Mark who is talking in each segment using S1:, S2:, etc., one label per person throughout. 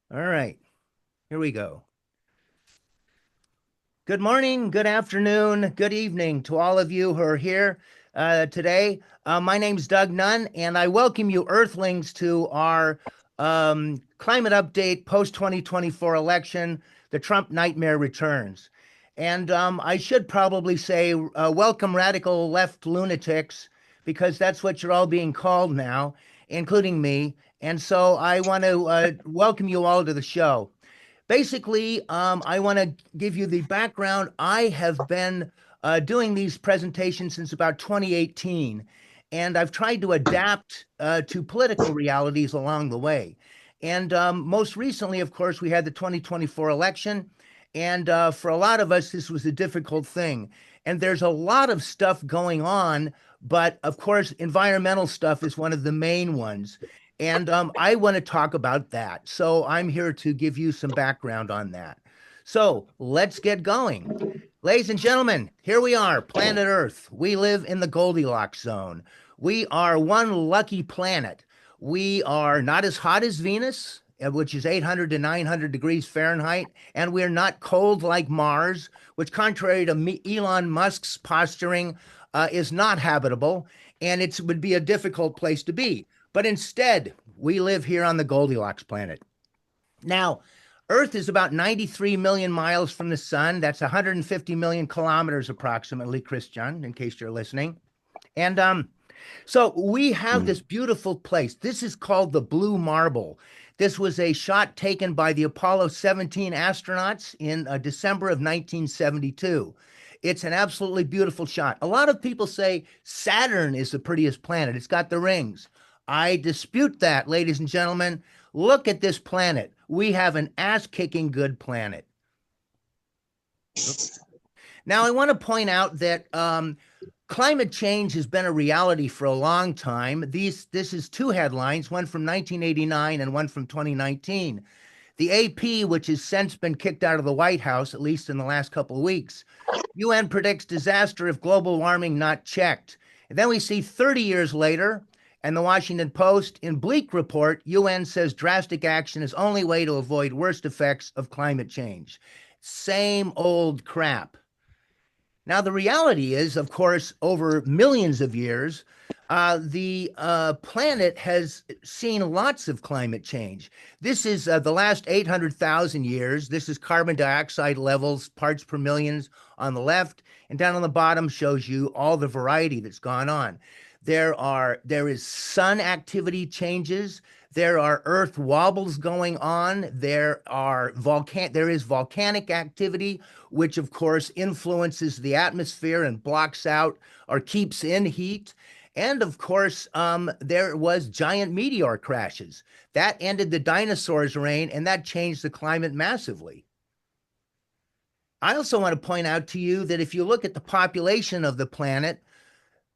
S1: All right, here we go. Good morning, good afternoon, good evening to all of you who are here today. My name's Doug Nunn, and I welcome you, Earthlings, to our climate update post 2024 election. The Trump nightmare returns. And I should probably say, welcome, radical left lunatics, because that's what you're all being called now, including me. And so I want to welcome you all to the show. Basically, I want to give you the background. I have been doing these presentations since about 2018, and I've tried to adapt to political realities along the way. And most recently, of course, we had the 2024 election. And for a lot of us, this was a difficult thing. And there's a lot of stuff going on, but of course, environmental stuff is one of the main ones. And I want to talk about that. So I'm here to give you some background on that. So let's get going. Ladies and gentlemen, here we are, planet Earth. We live in the Goldilocks zone. We are one lucky planet. We are not as hot as Venus, which is 800 to 900 degrees Fahrenheit, and we're not cold like Mars, which, contrary to Elon Musk's posturing, is not habitable, and it would be a difficult place to be. But instead, we live here on the Goldilocks planet. Now, Earth is about 93 million miles from the sun. That's 150 million kilometers approximately, Christian, in case you're listening. And so we have this beautiful place. This is called the Blue Marble. This was a shot taken by the Apollo 17 astronauts in December of 1972. It's an absolutely beautiful shot. A lot of people say Saturn is the prettiest planet. It's got the rings. I dispute that, ladies and gentlemen. Look at this planet. We have an ass kicking good planet. Oops. Now, I want to point out that climate change has been a reality for a long time. This is two headlines, one from 1989 and one from 2019. The AP, which has since been kicked out of the White House, at least in the last couple of weeks, UN predicts disaster if global warming not checked. And then we see 30 years later, and the Washington Post, in bleak report, UN says drastic action is only way to avoid worst effects of climate change. Same old crap. Now, the reality is, of course, over millions of years, the planet has seen lots of climate change. This is the last 800,000 years. This is carbon dioxide levels, parts per millions on the left, and down on the bottom shows you all the variety that's gone on. There is sun activity changes. There are earth wobbles going on. There is volcanic activity, which of course influences the atmosphere and blocks out or keeps in heat. And of course, there was giant meteor crashes that ended the dinosaurs' reign, and that changed the climate massively. I also want to point out to you that if you look at the population of the planet,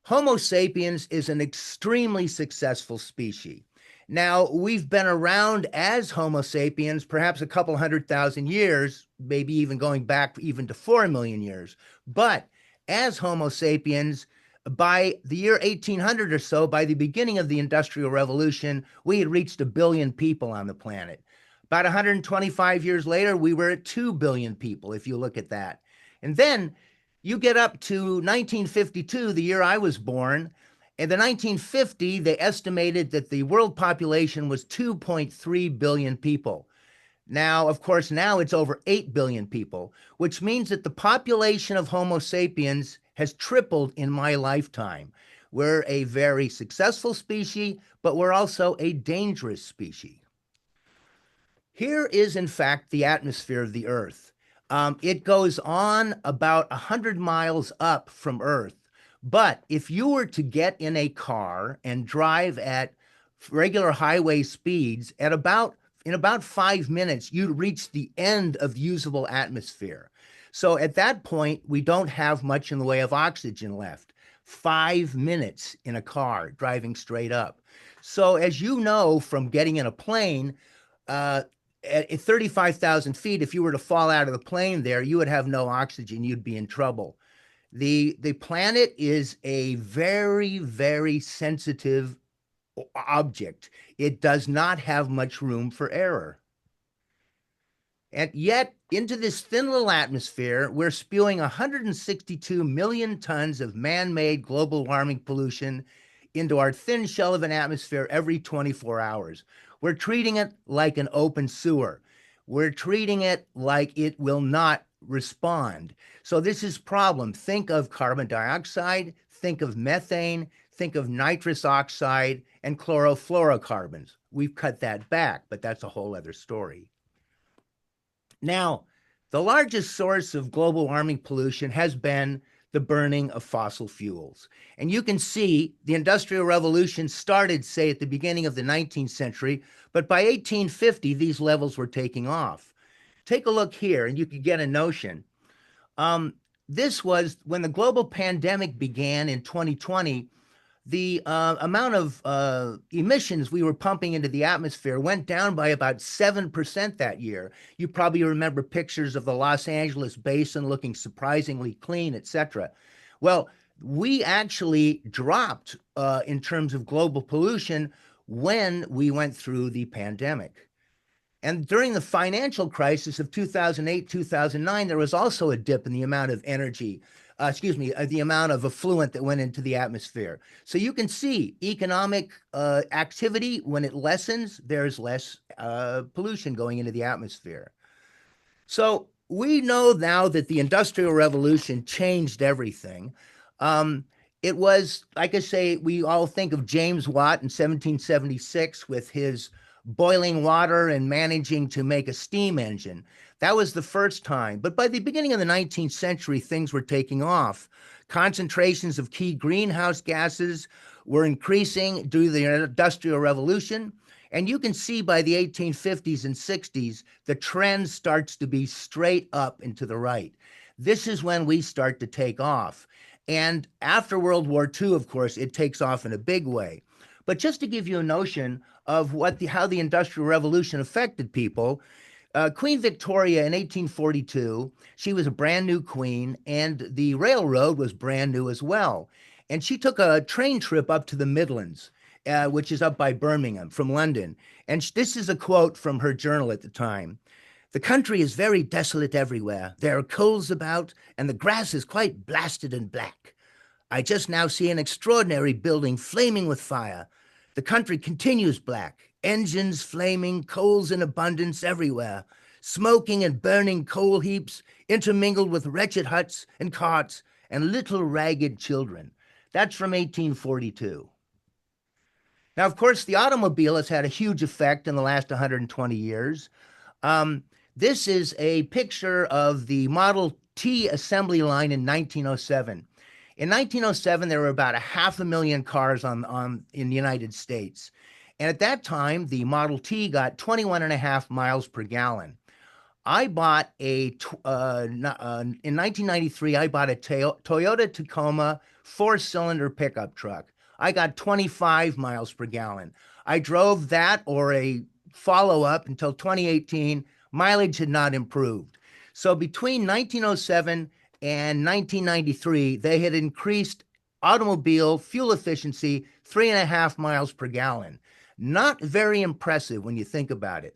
S1: Homo sapiens is an extremely successful species. Now, we've been around as Homo sapiens perhaps a couple 100,000 years, maybe even going back even to 4 million years. But as Homo sapiens, by the year 1800 or so, by the beginning of the Industrial Revolution, we had reached a billion people on the planet. About 125 years later, we were at 2 billion people, if you look at that. And then you get up to 1952, the year I was born. In the 1950, they estimated that the world population was 2.3 billion people. Now, of course, now it's over 8 billion people, which means that the population of Homo sapiens has tripled in my lifetime. We're a very successful species, but we're also a dangerous species. Here is, in fact, the atmosphere of the Earth. It goes on about 100 miles up from Earth. But if you were to get in a car and drive at regular highway speeds in about 5 minutes, you'd reach the end of usable atmosphere. So at that point, we don't have much in the way of oxygen left. 5 minutes in a car driving straight up. So as you know from getting in a plane, uh, at 35,000 feet, if you were to fall out of the plane there, you would have no oxygen. You'd be in trouble. The planet is a very, very sensitive object. It does not have much room for error. And yet, into this thin little atmosphere, we're spewing 162 million tons of man made global warming pollution into our thin shell of an atmosphere every 24 hours. We're treating it like an open sewer. We're treating it like it will not respond. So, this is problem. Think of carbon dioxide, think of methane, think of nitrous oxide, and chlorofluorocarbons. We've cut that back, but that's a whole other story. Now, the largest source of global warming pollution has been the burning of fossil fuels. And you can see the Industrial Revolution started, say, at the beginning of the 19th century, but by 1850, these levels were taking off. Take a look here, and you can get a notion. Um, this was when the global pandemic began in 2020. The amount of emissions we were pumping into the atmosphere went down by about 7% that year. You probably remember pictures of the Los Angeles basin looking surprisingly clean, etc. Well, we actually dropped in terms of global pollution when we went through the pandemic. And during the financial crisis of 2008, 2009, there was also a dip in the amount of energy, the amount of effluent that went into the atmosphere. So you can see economic activity, when it lessens, there's less pollution going into the atmosphere. So we know now that the Industrial Revolution changed everything. Um, it was, like I say, we all think of James Watt in 1776 with his boiling water and managing to make a steam engine. That was the first time. But by the beginning of the 19th century, things were taking off. Concentrations of key greenhouse gases were increasing due to the Industrial Revolution. And you can see by the 1850s and 60s, the trend starts to be straight up and to the right. This is when we start to take off. And after World War II, of course, it takes off in a big way. But just to give you a notion of how the Industrial Revolution affected people, Queen Victoria in 1842, she was a brand new queen, and the railroad was brand new as well. And she took a train trip up to the Midlands, which is up by Birmingham from London. And this is a quote from her journal at the time. The country is very desolate everywhere. There are coals about, and the grass is quite blasted and black. I just now see an extraordinary building flaming with fire. The country continues black, engines flaming, coals in abundance everywhere, smoking and burning coal heaps intermingled with wretched huts and carts and little ragged children. That's from 1842. Now, of course, the automobile has had a huge effect in the last 120 years. Um, this is a picture of the Model T assembly line in 1907. In 1907, there were about 500,000 cars in the United States. And at that time, the Model T got 21 and a half miles per gallon. I bought in 1993, I bought a Toyota Tacoma four-cylinder pickup truck. I got 25 miles per gallon. I drove that or a follow-up until 2018. Mileage had not improved. So between 1907 and 1993, they had increased automobile fuel efficiency 3.5 miles per gallon. Not very impressive when you think about it.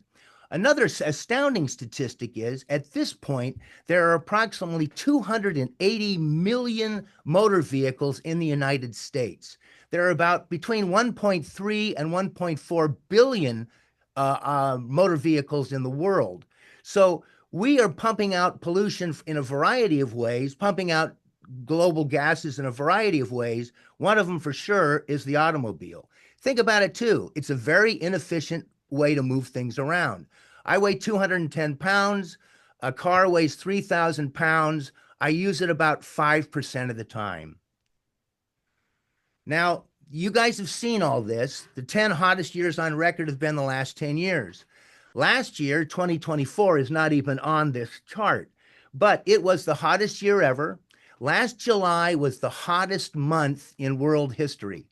S1: Another astounding statistic is at this point, there are approximately 280 million motor vehicles in the United States. There are about between 1.3 and 1.4 billion motor vehicles in the world. So we are pumping out pollution in a variety of ways, pumping out global gases in a variety of ways. One of them for sure is the automobile. Think about it too. It's a very inefficient way to move things around. I weigh 210 pounds. A car weighs 3,000 pounds. I use it about 5% of the time. Now, you guys have seen all this. The 10 hottest years on record have been the last 10 years. Last year, 2024, is not even on this chart, but it was the hottest year ever. Last July was the hottest month in world history.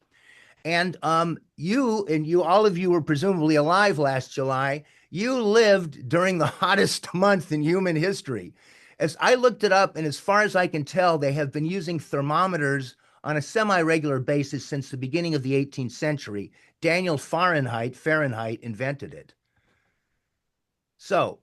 S1: And all of you were presumably alive last July. You lived during the hottest month in human history. As I looked it up, and as far as I can tell, they have been using thermometers on a semi-regular basis since the beginning of the 18th century. Daniel Fahrenheit invented it. So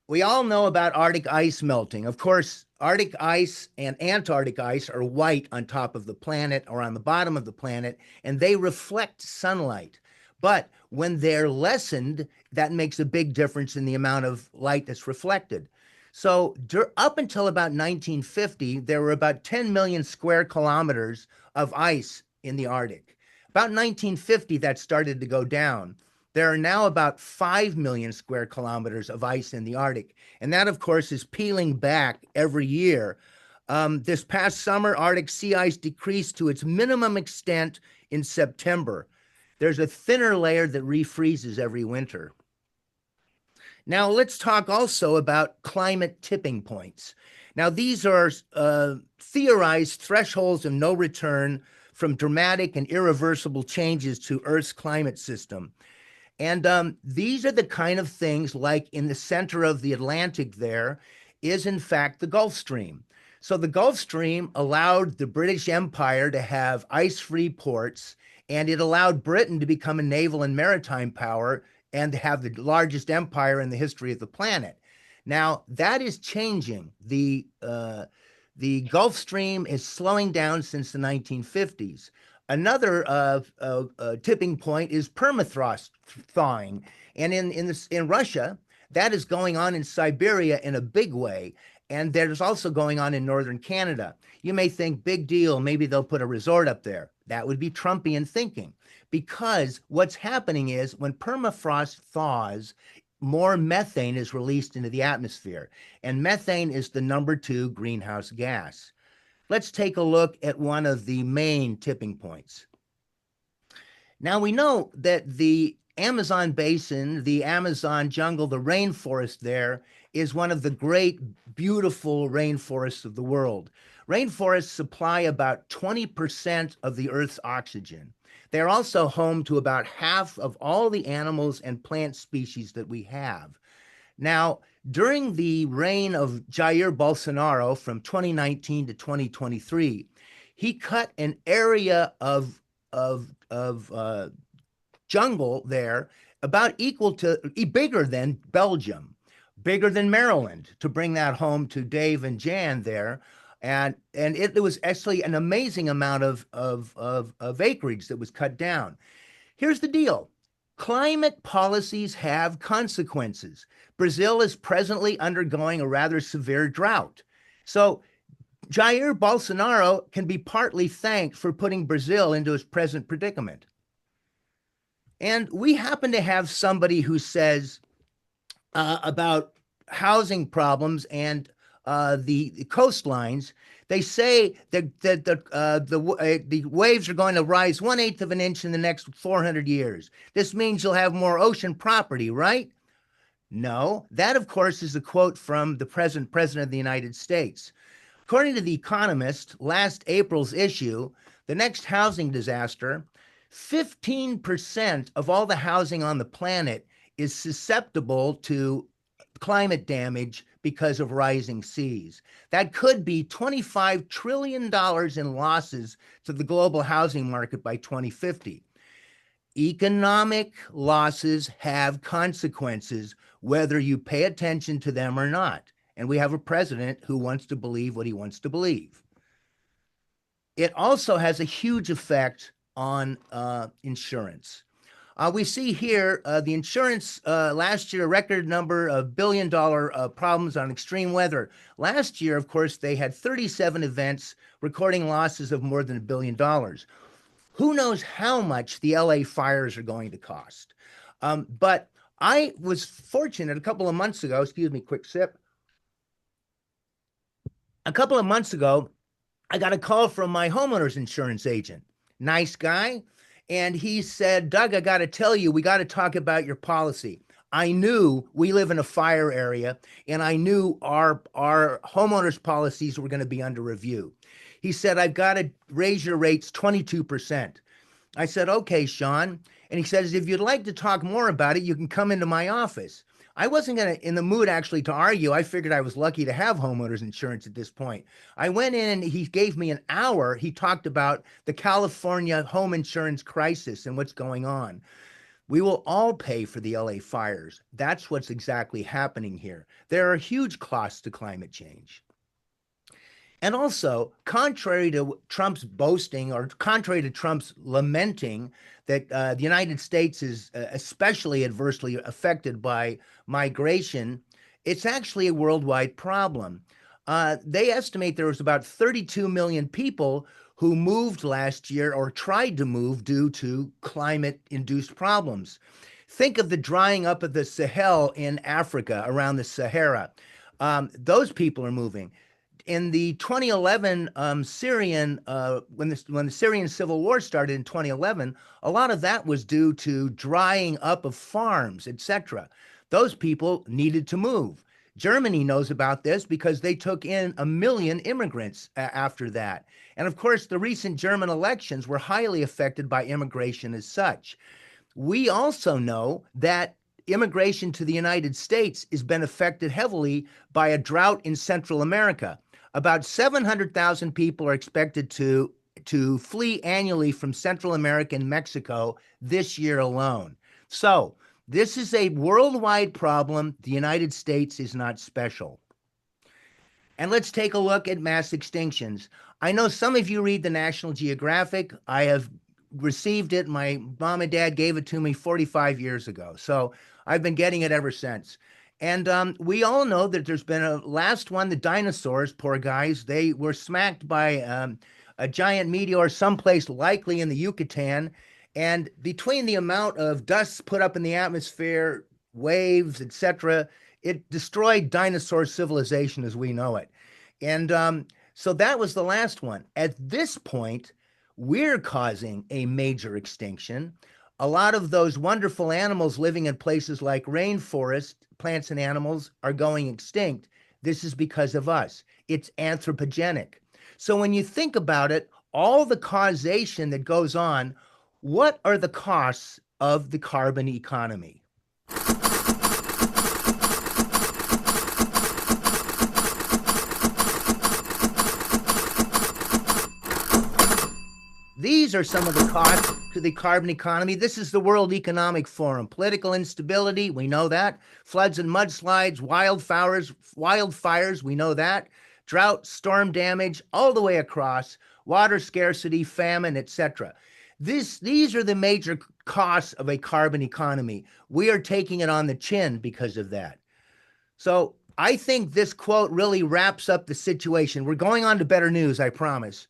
S1: We all know about Arctic ice melting. Of course, Arctic ice and Antarctic ice are white on top of the planet or on the bottom of the planet, and they reflect sunlight. But when they're lessened, that makes a big difference in the amount of light that's reflected. So, up until about 1950, there were about 10 million square kilometers of ice in the Arctic. About 1950, that started to go down. There are now about 5 million square kilometers of ice in the Arctic. And that, of course, is peeling back every year. This past summer, Arctic sea ice decreased to its minimum extent in September. There's a thinner layer that refreezes every winter. Now, let's talk also about climate tipping points. Now, these are theorized thresholds of no return from dramatic and irreversible changes to Earth's climate system. And these are the kind of things like in the center of the Atlantic, there is, in fact, the Gulf Stream. So the Gulf Stream allowed the British Empire to have ice free ports, and it allowed Britain to become a naval and maritime power and to have the largest empire in the history of the planet. Now, that is changing. The Gulf Stream is slowing down since the 1950s. Another tipping point is permafrost thawing, and in Russia, that is going on in Siberia in a big way, and there's also going on in northern Canada. You may think, big deal, maybe they'll put a resort up there. That would be Trumpian thinking, because what's happening is when permafrost thaws, more methane is released into the atmosphere, and methane is the #2 greenhouse gas. Let's take a look at one of the main tipping points. Now, we know that the Amazon basin, the Amazon jungle, the rainforest there is one of the great, beautiful rainforests of the world. Rainforests supply about 20% of the Earth's oxygen. They're also home to about half of all the animals and plant species that we have. Now, during the reign of Jair Bolsonaro from 2019 to 2023, he cut an area of jungle there about equal to, bigger than Belgium, bigger than Maryland, to bring that home to Dave and Jan there. And it was actually an amazing amount of acreage that was cut down. Here's the deal. Climate policies have consequences. Brazil is presently undergoing a rather severe drought. So Jair Bolsonaro can be partly thanked for putting Brazil into its present predicament. And we happen to have somebody who says about housing problems and the coastlines. They say that the waves are going to rise 1/8 of an inch in the next 400 years. This means you'll have more ocean property, right? No, that of course is a quote from the present president of the United States. According to The Economist, last April's issue, the next housing disaster, 15% of all the housing on the planet is susceptible to climate damage because of rising seas. That could be $25 trillion in losses to the global housing market by 2050. Economic losses have consequences, whether you pay attention to them or not. And we have a president who wants to believe what he wants to believe. It also has a huge effect on insurance. We see here the insurance last year, a record number of billion-dollar problems on extreme weather. Last year, of course, they had 37 events recording losses of more than $1 billion. Who knows how much the LA fires are going to cost? But I was fortunate a couple of months ago, excuse me, quick sip. A couple of months ago, I got a call from my homeowner's insurance agent. Nice guy. And he said, Doug, I got to tell you, we got to talk about your policy. I knew we live in a fire area, and I knew our homeowners policies were going to be under review. He said, I've got to raise your rates 22%. I said, okay, Sean. And he says, if you'd like to talk more about it, you can come into my office. I wasn't in the mood actually to argue. I figured I was lucky to have homeowners insurance at this point. I went in and he gave me an hour. He talked about the California home insurance crisis and what's going on. We will all pay for the LA fires. That's what's exactly happening here. There are huge costs to climate change. And also, contrary to Trump's boasting or contrary to Trump's lamenting that the United States is especially adversely affected by migration, it's actually a worldwide problem. They estimate there was about 32 million people who moved last year or tried to move due to climate induced problems. Think of the drying up of the Sahel in Africa around the Sahara. Those people are moving in the 2011 Syrian when the Syrian civil war started in 2011, a lot of that was due to drying up of farms, etc. Those people needed to move. Germany knows about this because they took in 1 million immigrants after that. And of course, the recent German elections were highly affected by immigration as such. We also know that immigration to the United States has been affected heavily by a drought in Central America. About 700,000 people are expected to flee annually from Central America and Mexico this year alone. So, this is a worldwide problem. The United States is not special. And let's take a look at mass extinctions. I know some of you read the National Geographic. I have received it. My mom and dad gave it to me 45 years ago. So I've been getting it ever since. And we all know that there's been a last one, the dinosaurs, poor guys, they were smacked by a giant meteor someplace, likely in the Yucatan. And between the amount of dust put up in the atmosphere, waves, etc., it destroyed dinosaur civilization as we know it. And so that was the last one. At this point, we're causing a major extinction. A lot of those wonderful animals living in places like rainforest, plants and animals, are going extinct. This is because of us. It's anthropogenic. So when you think about it, all the causation that goes on, what are the costs of the carbon economy? These are some of the costs to the carbon economy. This is the World Economic Forum. Political instability, we know that. Floods and mudslides, wildfires, we know that. Drought, storm damage, all the way across, water scarcity, famine, etc. These are the major costs of a carbon economy. We are taking it on the chin because of that. So I think this quote really wraps up the situation. We're going on to better news, I promise.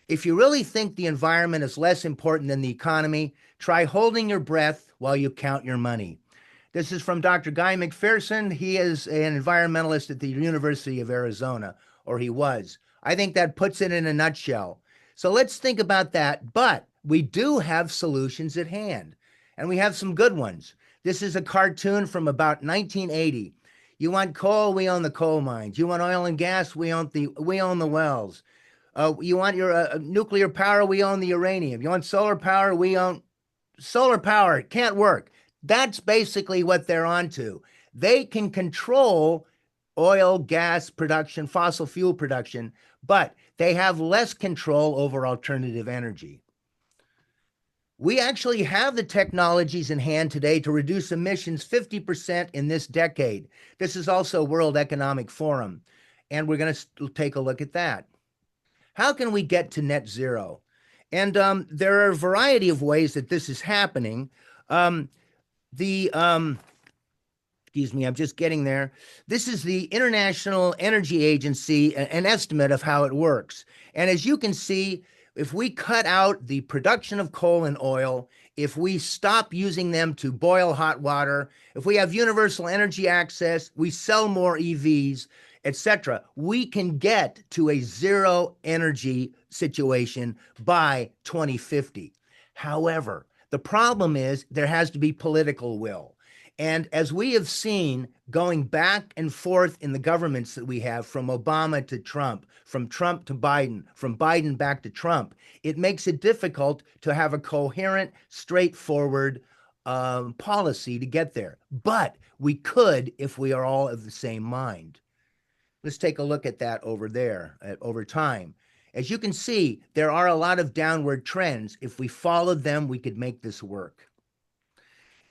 S1: If you really think the environment is less important than the economy, try holding your breath while you count your money. This is from Dr. Guy McPherson. He is an environmentalist at the University of Arizona, or he was. I think that puts it in a nutshell. So let's think about that. But we do have solutions at hand, and we have some good ones. This is a cartoon from about 1980. You want coal? We own the coal mines. You want oil and gas? We own the wells. You want your nuclear power? We own the uranium. You want solar power? We own solar power. It can't work. That's basically what they're onto. They can control oil, gas production, fossil fuel production, but they have less control over alternative energy. We actually have the technologies in hand today to reduce emissions 50% in this decade. This is also World Economic Forum, and we're going to take a look at that. How can we get to net zero? And there are a variety of ways that this is happening. Excuse me, I'm just getting there. This is the International Energy Agency, an estimate of how it works. And as you can see, if we cut out the production of coal and oil, if we stop using them to boil hot water, if we have universal energy access, we sell more EVs, etc., we can get to a zero energy situation by 2050. However, the problem is there has to be political will. And as we have seen going back and forth in the governments that we have, from Obama to Trump, from Trump to Biden, from Biden back to Trump, it makes it difficult to have a coherent, straightforward policy to get there. But we could if we are all of the same mind. Let's take a look at that over there, over time. As you can see, there are a lot of downward trends. If we followed them, we could make this work.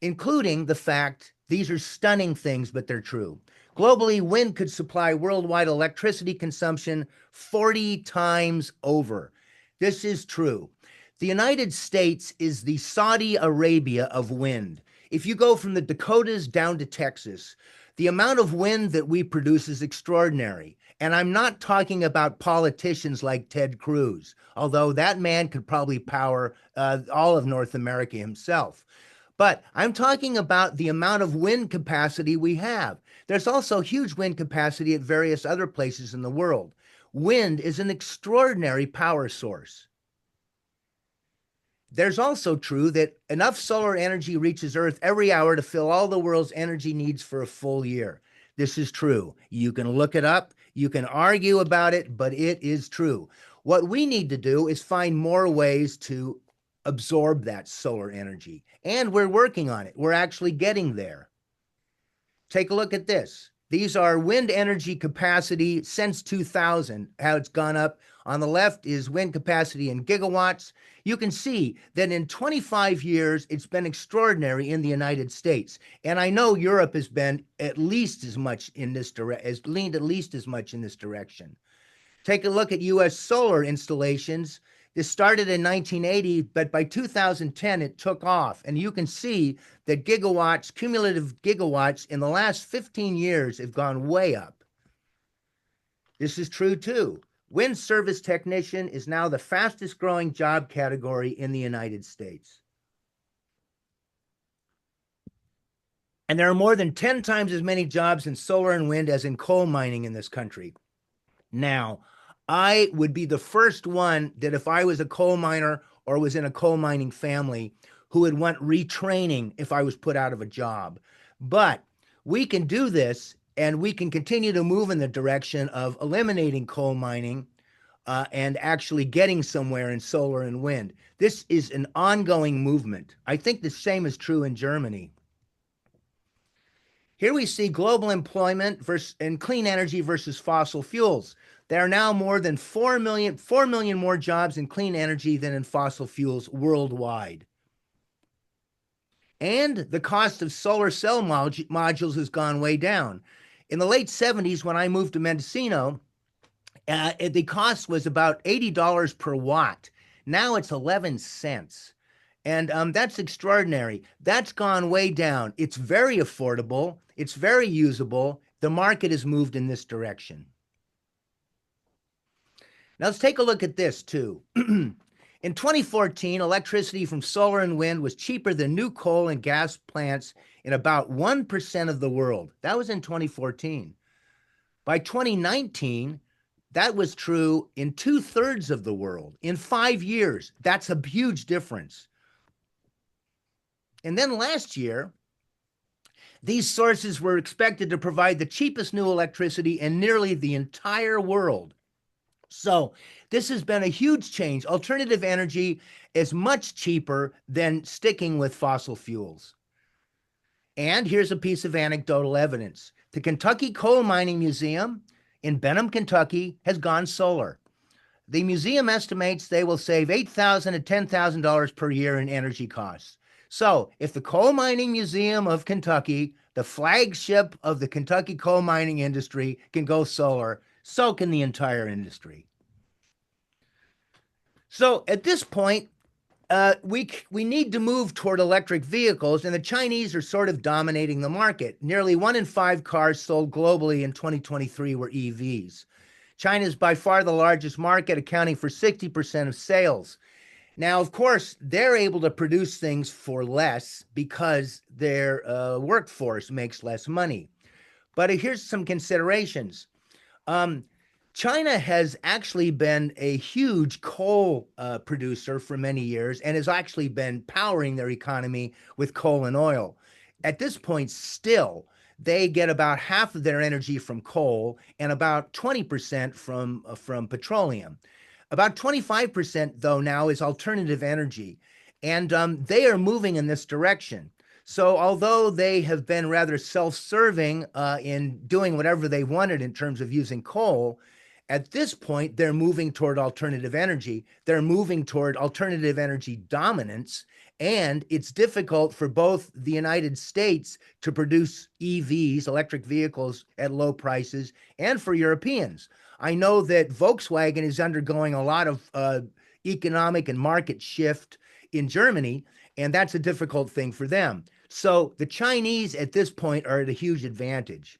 S1: including the fact these are stunning things, but they're true. Globally, wind could supply worldwide electricity consumption 40 times over. This is true. The United States is the Saudi Arabia of wind. If you go from the Dakotas down to Texas, the amount of wind that we produce is extraordinary. And I'm not talking about politicians like Ted Cruz, although that man could probably power all of North America himself. But I'm talking about the amount of wind capacity we have. There's also huge wind capacity at various other places in the world. Wind is an extraordinary power source. There's also true that enough solar energy reaches Earth every hour to fill all the world's energy needs for a full year. This is true. You can look it up, you can argue about it, but it is true. What we need to do is find more ways to absorb that solar energy. And we're working on it. We're actually getting there. Take a look at this. These are wind energy capacity since 2000, how it's gone up. On the left is wind capacity in gigawatts. You can see that in 25 years, it's been extraordinary in the United States. And I know Europe has been at least as much in this direction, has leaned at least as much in this direction. Take a look at US solar installations. This started in 1980, but by 2010, it took off. And you can see that gigawatts, cumulative gigawatts in the last 15 years have gone way up. This is true too. Wind service technician is now the fastest growing job category in the United States. And there are more than 10 times as many jobs in solar and wind as in coal mining in this country. Now, I would be the first one that if I was a coal miner or was in a coal mining family who would want retraining if I was put out of a job. But we can do this and we can continue to move in the direction of eliminating coal mining and actually getting somewhere in solar and wind. This is an ongoing movement. I think the same is true in Germany. Here we see global employment and clean energy versus fossil fuels. There are now more than 4 million more jobs in clean energy than in fossil fuels worldwide. And the cost of solar cell modules has gone way down. In the late 70s, when I moved to Mendocino, the cost was about $80 per watt. Now it's 11 cents. And that's extraordinary. That's gone way down. It's very affordable. It's very usable. The market has moved in this direction. Now let's take a look at this too. In 2014, electricity from solar and wind was cheaper than new coal and gas plants in about 1% of the world. That was in 2014. By 2019, that was true in 2/3 of the world. In 5 years, that's a huge difference. And then last year, these sources were expected to provide the cheapest new electricity in nearly the entire world. So this has been a huge change. Alternative energy is much cheaper than sticking with fossil fuels. And here's a piece of anecdotal evidence. The Kentucky Coal Mining Museum in Benham, Kentucky has gone solar. The museum estimates they will save $8,000 to $10,000 per year in energy costs. So if the Coal Mining Museum of Kentucky, the flagship of the Kentucky coal mining industry, can go solar, so can the entire industry. So at this point, we need to move toward electric vehicles, and the Chinese are sort of dominating the market. Nearly 1 in 5 cars sold globally in 2023 were EVs. China is by far the largest market, accounting for 60% of sales. Now, of course, they're able to produce things for less because their workforce makes less money. But here's some considerations. China has actually been a huge coal producer for many years and has actually been powering their economy with coal and oil. At this point, still, they get about half of their energy from coal and about 20% from petroleum. About 25%, though, now is alternative energy, and they are moving in this direction. So although they have been rather self-serving in doing whatever they wanted in terms of using coal, At this point, they're moving toward alternative energy. They're moving toward alternative energy dominance. And it's difficult for both the United States to produce EVs, electric vehicles, at low prices, and for Europeans. I know that Volkswagen is undergoing a lot of economic and market shift in Germany, and that's a difficult thing for them. So the Chinese at this point are at a huge advantage.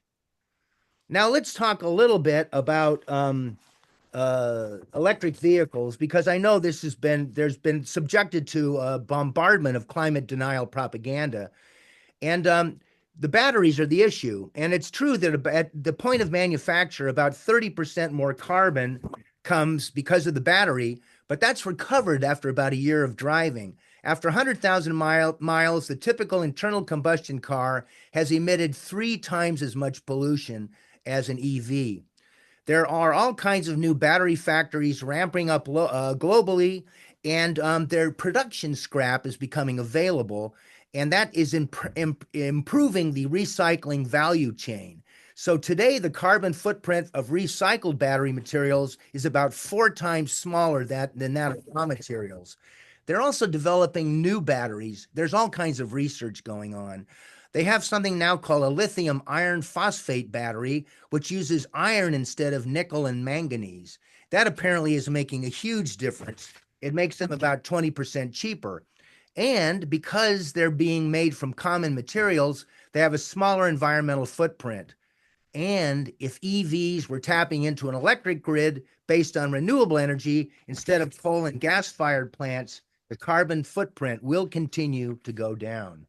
S1: Now let's talk a little bit about electric vehicles because I know there's been subjected to a bombardment of climate denial propaganda, and the batteries are the issue. And it's true that at the point of manufacture, about 30% more carbon comes because of the battery, but that's recovered after about a year of driving. After 100,000 miles, the typical internal combustion car has emitted 3 times as much pollution as an EV. There are all kinds of new battery factories ramping up globally, and their production scrap is becoming available, and that is improving the recycling value chain. So today, the carbon footprint of recycled battery materials is about 4 times smaller than that of raw materials. They're also developing new batteries. There's all kinds of research going on. They have something now called a lithium iron phosphate battery, which uses iron instead of nickel and manganese. That apparently is making a huge difference. It makes them about 20% cheaper. And because they're being made from common materials, they have a smaller environmental footprint. And if EVs were tapping into an electric grid based on renewable energy instead of coal and gas fired plants, the carbon footprint will continue to go down.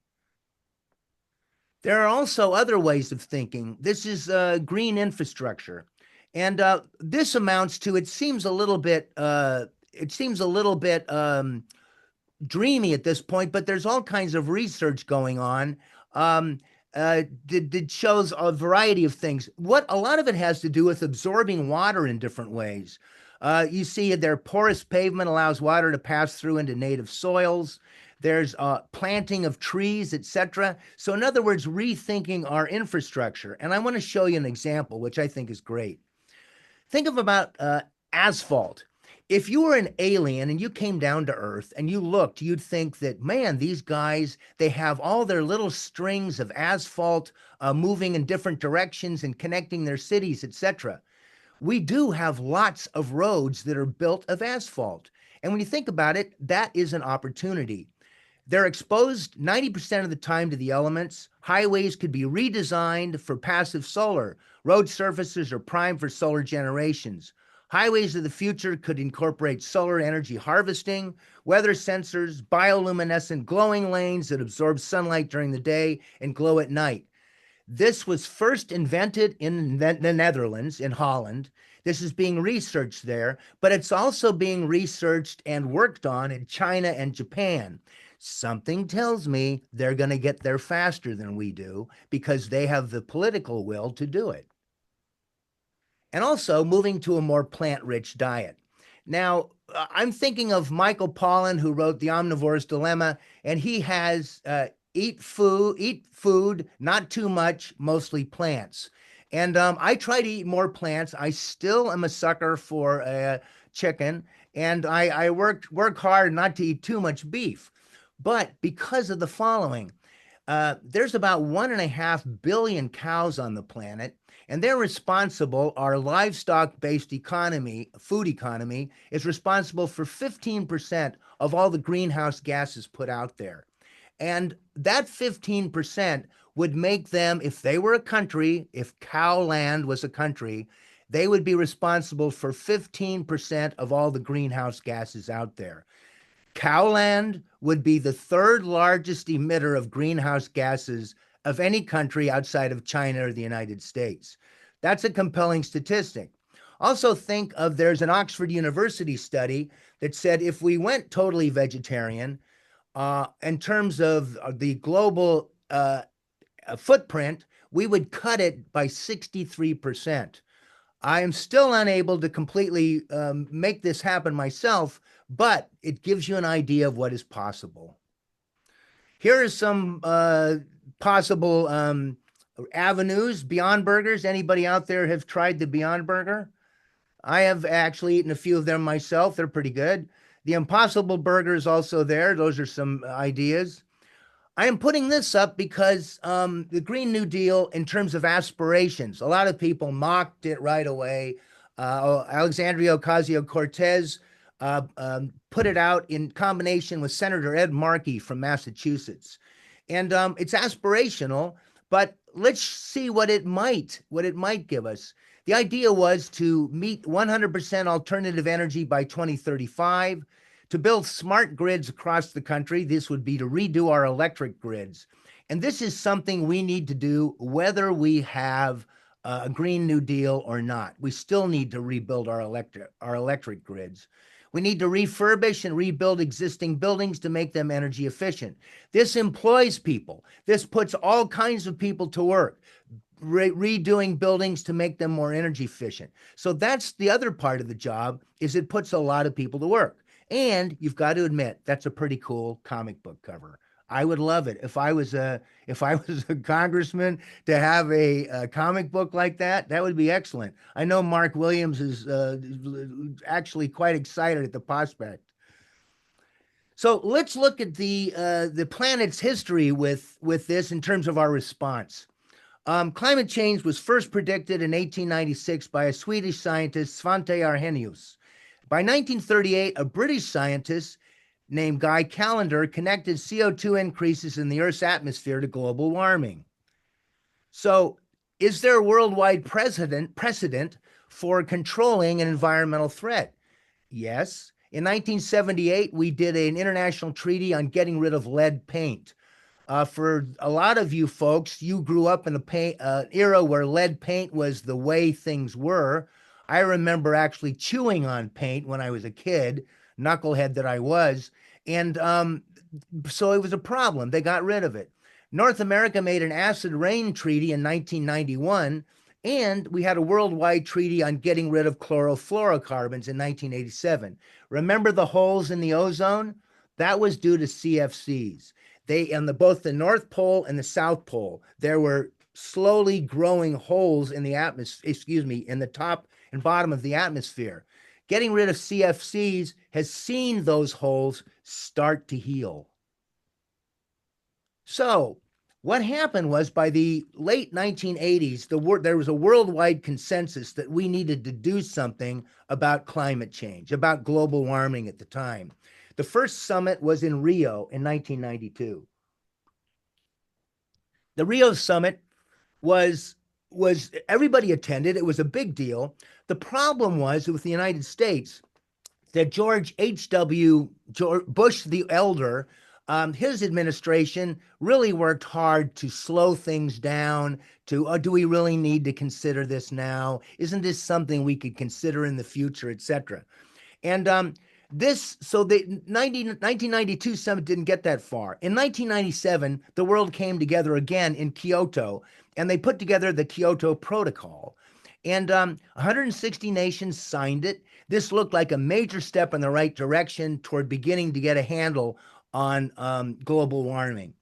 S1: There are also other ways of thinking. This is green infrastructure. And this amounts to, it seems a little bit dreamy at this point, but there's all kinds of research going on. Um, that shows a variety of things. What a lot of it has to do with absorbing water in different ways. You see, their porous pavement allows water to pass through into native soils. There's planting of trees, etc. So, in other words, rethinking our infrastructure. And I want to show you an example, which I think is great. Think of about asphalt. If you were an alien and you came down to Earth and you looked, you'd think that, man, these guys, they have all their little strings of asphalt moving in different directions and connecting their cities, etc. We do have lots of roads that are built of asphalt. And when you think about it, that is an opportunity. They're exposed 90% of the time to the elements. Highways could be redesigned for passive solar. Road surfaces are primed for solar generations. Highways of the future could incorporate solar energy harvesting, weather sensors, bioluminescent glowing lanes that absorb sunlight during the day and glow at night. This was first invented in the Netherlands, in Holland. This is being researched there, but it's also being researched and worked on in China and Japan. Something tells me they're going to get there faster than we do because they have the political will to do it. And also moving to a more plant-rich diet. Now, I'm thinking of Michael Pollan, who wrote The Omnivore's Dilemma, and he has eat food, not too much, mostly plants. And I try to eat more plants. I still am a sucker for chicken, and I work hard not to eat too much beef. But because of the following, there's about 1.5 billion cows on the planet, and they're responsible, our livestock-based economy, food economy, is responsible for 15% of all the greenhouse gases put out there. And that 15% would make them, if they were a country, if cow land was a country, they would be responsible for 15% of all the greenhouse gases out there. Cowland would be the third largest emitter of greenhouse gases of any country outside of China or the United States. That's a compelling statistic. Also, think of there's an Oxford University study that said if we went totally vegetarian, in terms of the global footprint, we would cut it by 63%. I am still unable to completely make this happen myself, but it gives you an idea of what is possible. Here are some possible avenues. Beyond Burgers. Anybody out there have tried the Beyond Burger? I have actually eaten a few of them myself. They're pretty good. The Impossible Burger is also there. Those are some ideas. I am putting this up because the Green New Deal, in terms of aspirations, a lot of people mocked it right away. Alexandria Ocasio Cortez put it out in combination with Senator Ed Markey from Massachusetts, and it's aspirational. But let's see what it might give us. The idea was to meet 100% alternative energy by 2035, to build smart grids across the country. This would be to redo our electric grids. And this is something we need to do whether we have a Green New Deal or not. We still need to rebuild our electric grids. We need to refurbish and rebuild existing buildings to make them energy efficient. This employs people. This puts all kinds of people to work, redoing buildings to make them more energy efficient. So that's the other part of the job, is it puts a lot of people to work. And you've got to admit, that's a pretty cool comic book cover. I would love it if I was a congressman to have a comic book like that. That would be excellent. I know Mark Williams is actually quite excited at the prospect. So let's look at the planet's history with this in terms of our response. Climate change was first predicted in 1896 by a Swedish scientist, Svante Arrhenius. By 1938, a British scientist named Guy Callendar connected CO2 increases in the Earth's atmosphere to global warming. So, is there a worldwide precedent for controlling an environmental threat? Yes. In 1978, we did an international treaty on getting rid of lead paint. For a lot of you folks, you grew up in the era where lead paint was the way things were. I remember actually chewing on paint when I was a kid, knucklehead that I was. And so it was a problem. They got rid of it. North America made an acid rain treaty in 1991, and we had a worldwide treaty on getting rid of chlorofluorocarbons in 1987. Remember the holes in the ozone? That was due to CFCs. They on both the North Pole and the South Pole, there were slowly growing holes in the atmosphere, in the top and bottom of the atmosphere. Getting rid of CFCs has seen those holes start to heal. So, what happened was by the late 1980s, there was a worldwide consensus that we needed to do something about climate change, about global warming at the time. The first summit was in Rio in 1992. The Rio summit was everybody attended. It was a big deal. The problem was with the United States that George H.W. Bush the Elder, his administration really worked hard to slow things down. Do we really need to consider this now? Isn't this something we could consider in the future, etc.? And the 1992 summit didn't get that far. In 1997, the world came together again in Kyoto, and they put together the Kyoto Protocol. And 160 nations signed it. This looked like a major step in the right direction toward beginning to get a handle on global warming.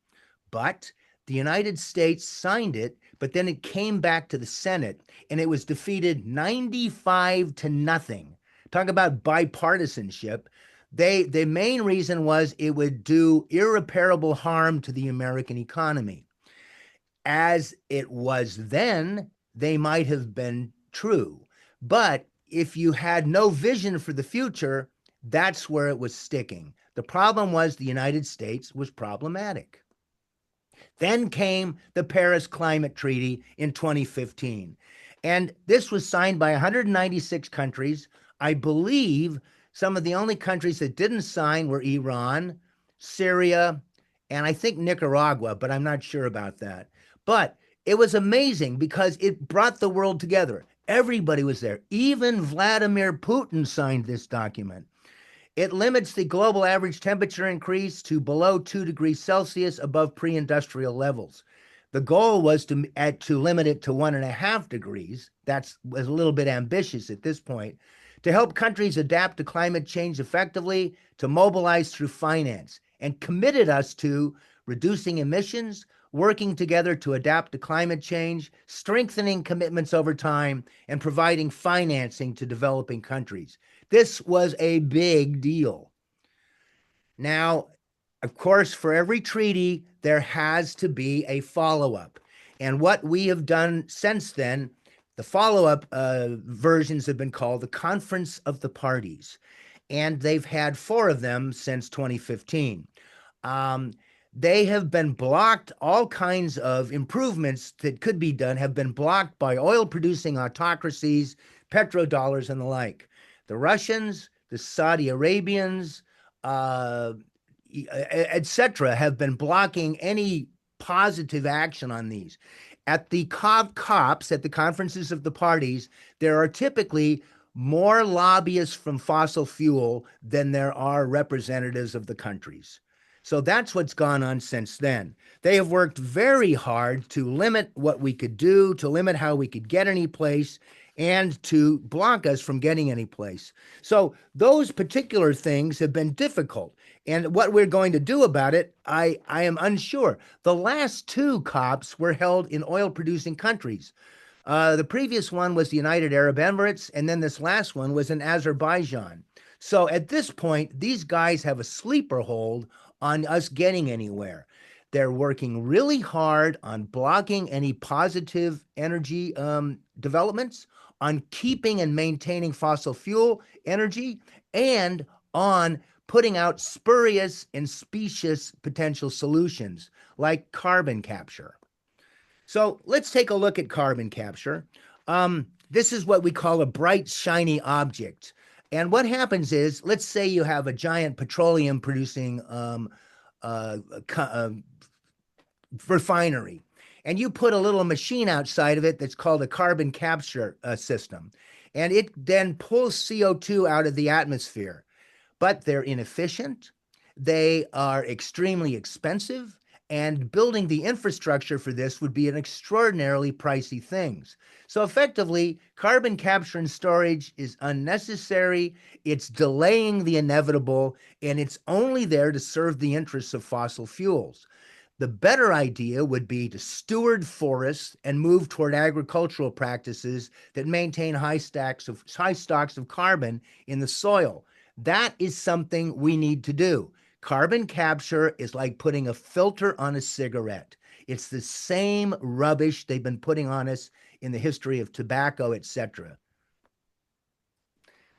S1: But the United States signed it, but then it came back to the Senate, and it was defeated 95 to nothing. Talk about bipartisanship. The main reason was it would do irreparable harm to the American economy. As it was then, they might have been true. But if you had no vision for the future, that's where it was sticking. The problem was the United States was problematic. Then came the Paris Climate Treaty in 2015. And this was signed by 196 countries. I believe some of the only countries that didn't sign were Iran, Syria, and I think Nicaragua, but I'm not sure about that. But it was amazing because it brought the world together. Everybody was there. Even Vladimir Putin signed this document. It limits the global average temperature increase to below 2 degrees Celsius above pre-industrial levels. The goal was to limit it to 1.5 degrees. That was a little bit ambitious at this point. To help countries adapt to climate change effectively, to mobilize through finance, and committed us to reducing emissions working together to adapt to climate change, strengthening commitments over time, and providing financing to developing countries. This was a big deal. Now, of course, for every treaty, there has to be a follow-up. And what we have done since then, the follow-up versions have been called the Conference of the Parties. And they've had 4 of them since 2015. Um, they have been blocked. All kinds of improvements that could be done have been blocked by oil producing autocracies, petrodollars, and the like. The Russians, the Saudi Arabians, uh, etc., have been blocking any positive action on these. At the COPs, at the conferences of the parties, there are typically more lobbyists from fossil fuel than there are representatives of the countries. So that's what's gone on since then. They have worked very hard to limit what we could do, to limit how we could get any place, and to block us from getting any place. So those particular things have been difficult. And what we're going to do about it, I am unsure. The last 2 COPs were held in oil producing countries. The previous one was the United Arab Emirates, and then this last one was in Azerbaijan. So at this point, these guys have a sleeper hold on us getting anywhere. They're working really hard on blocking any positive energy developments, on keeping and maintaining fossil fuel energy, and on putting out spurious and specious potential solutions like carbon capture. So let's take a look at carbon capture. This is what we call a bright, shiny object. And what happens is, let's say you have a giant petroleum producing refinery, and you put a little machine outside of it that's called a carbon capture system. And it then pulls CO2 out of the atmosphere. But they're inefficient, they are extremely expensive, and building the infrastructure for this would be an extraordinarily pricey thing. So effectively, carbon capture and storage is unnecessary, it's delaying the inevitable, and it's only there to serve the interests of fossil fuels. The better idea would be to steward forests and move toward agricultural practices that maintain high stocks of carbon in the soil. That is something we need to do. Carbon capture is like putting a filter on a cigarette. It's the same rubbish they've been putting on us in the history of tobacco, etc.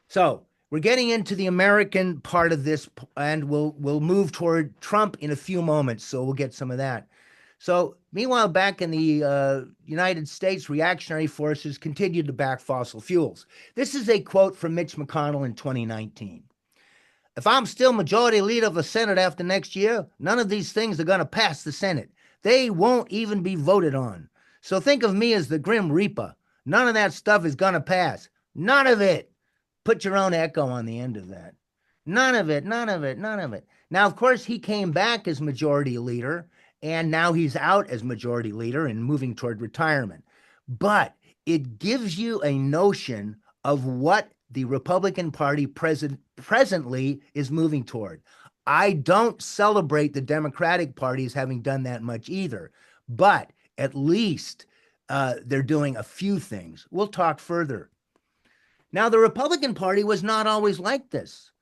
S1: So we're getting into the American part of this, and we'll move toward Trump in a few moments, so we'll get some of that. So meanwhile, back in the United States, reactionary forces continued to back fossil fuels. This is a quote from Mitch McConnell in 2019. If I'm still majority leader of the Senate after next year, none of these things are going to pass the Senate. They won't even be voted on. So think of me as the Grim Reaper. None of that stuff is going to pass. None of it. Put your own echo on the end of that. None of it, none of it, none of it. Now, of course, he came back as majority leader, and now he's out as majority leader and moving toward retirement. But it gives you a notion of what the Republican Party presently is moving toward. I don't celebrate the Democratic Party as having done that much either, but at least they're doing a few things. We'll talk further. Now, the Republican Party was not always like this.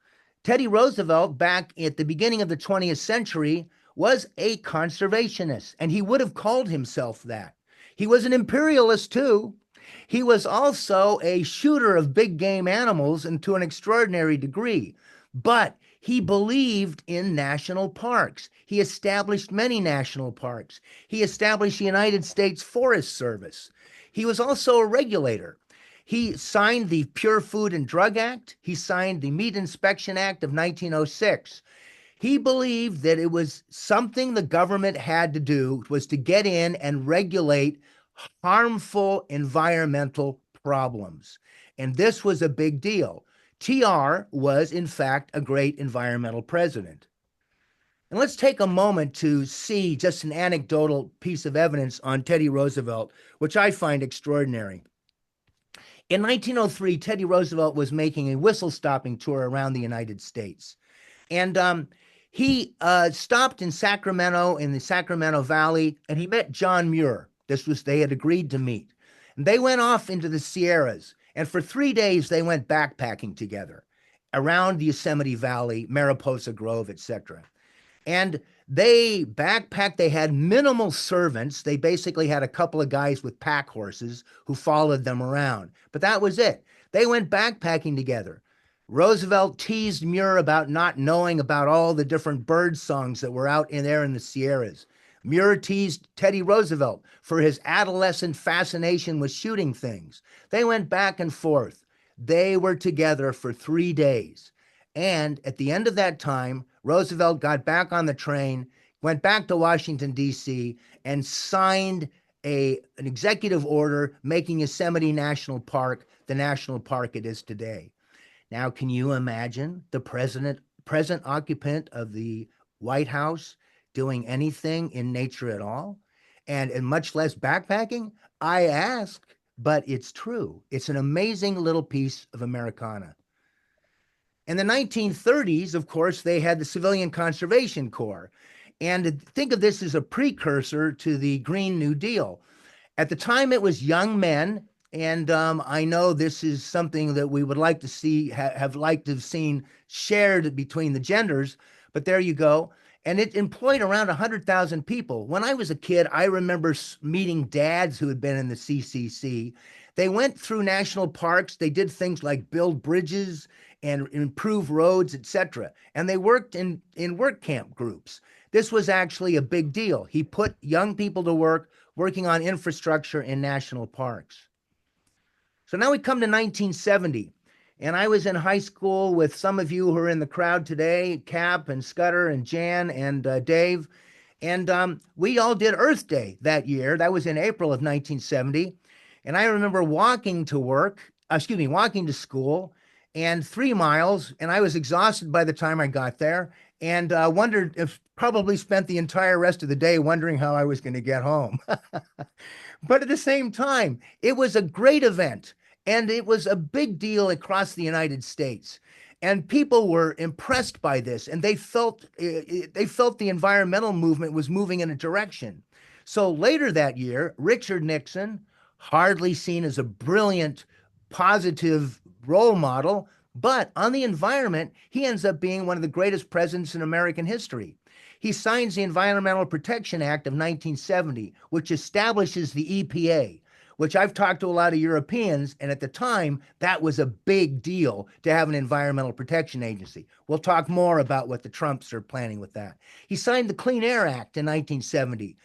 S1: Teddy Roosevelt, back at the beginning of the 20th century, was a conservationist, and he would have called himself that. He was an imperialist, too. He was also a shooter of big game animals, and to an extraordinary degree. But he believed in national parks. He established many national parks. He established the United States Forest Service. He was also a regulator. He signed the Pure Food and Drug Act. He signed the Meat Inspection Act of 1906. He believed that it was something the government had to do, was to get in and regulate harmful environmental problems. And this was a big deal. TR was, in fact, a great environmental president. And let's take a moment to see just an anecdotal piece of evidence on Teddy Roosevelt, which I find extraordinary. In 1903, Teddy Roosevelt was making a whistle-stopping tour around the United States. And He stopped in Sacramento, in the Sacramento Valley, and he met John Muir. They had agreed to meet. And they went off into the Sierras. And for 3 days, they went backpacking together around the Yosemite Valley, Mariposa Grove, etc. And they backpacked. They had minimal servants. They basically had a couple of guys with pack horses who followed them around. But that was it. They went backpacking together. Roosevelt teased Muir about not knowing about all the different bird songs that were out in there in the Sierras. Muir teased Teddy Roosevelt for his adolescent fascination with shooting things. They went back and forth. They were together for 3 days. And at the end of that time, Roosevelt got back on the train, went back to Washington, D.C., and signed an executive order making Yosemite National Park the national park it is today. Now, can you imagine the present occupant of the White House doing anything in nature at all? And much less backpacking? I ask, but it's true. It's an amazing little piece of Americana. In the 1930s, of course, they had the Civilian Conservation Corps. And think of this as a precursor to the Green New Deal. At the time, it was young men. And I know this is something that we would like to see, have liked to have seen shared between the genders, but there you go. And it employed around 100,000 people. When I was a kid, I remember meeting dads who had been in the CCC. They went through national parks. They did things like build bridges and improve roads, etc. And they worked in work camp groups. This was actually a big deal. He put young people to work working on infrastructure in national parks. So now we come to 1970, and I was in high school with some of you who are in the crowd today, Cap and Scudder and Jan and Dave, and we all did Earth Day that year. That was in April of 1970, and I remember walking to school, and 3 miles, and I was exhausted by the time I got there, and probably spent the entire rest of the day wondering how I was going to get home. But at the same time, it was a great event. And it was a big deal across the United States. And people were impressed by this, and they felt the environmental movement was moving in a direction. So later that year, Richard Nixon, hardly seen as a brilliant, positive role model, but on the environment, he ends up being one of the greatest presidents in American history. He signs the Environmental Protection Act of 1970, which establishes the EPA, which I've talked to a lot of Europeans, and at the time, that was a big deal to have an environmental protection agency. We'll talk more about what the Trumps are planning with that. He signed the Clean Air Act in 1970.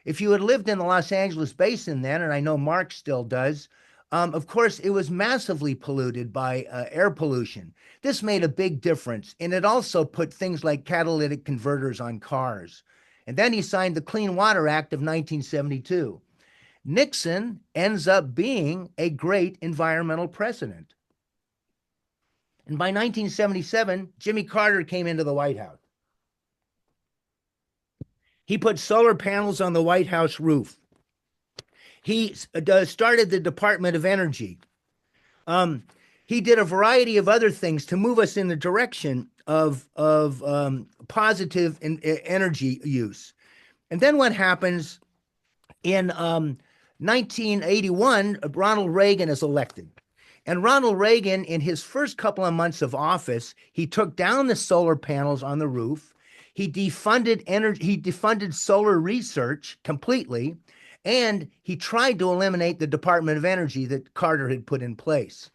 S1: If you had lived in the Los Angeles basin then, and I know Mark still does, of course, it was massively polluted by air pollution. This made a big difference, and it also put things like catalytic converters on cars. And then he signed the Clean Water Act of 1972. Nixon ends up being a great environmental president. And by 1977, Jimmy Carter came into the White House. He put solar panels on the White House roof. He started the Department of Energy. He did a variety of other things to move us in the direction of positive energy use. And then what happens in 1981, Ronald Reagan is elected. And Ronald Reagan, in his first couple of months of office, he took down the solar panels on the roof. He defunded solar research completely, and he tried to eliminate the Department of Energy that Carter had put in place.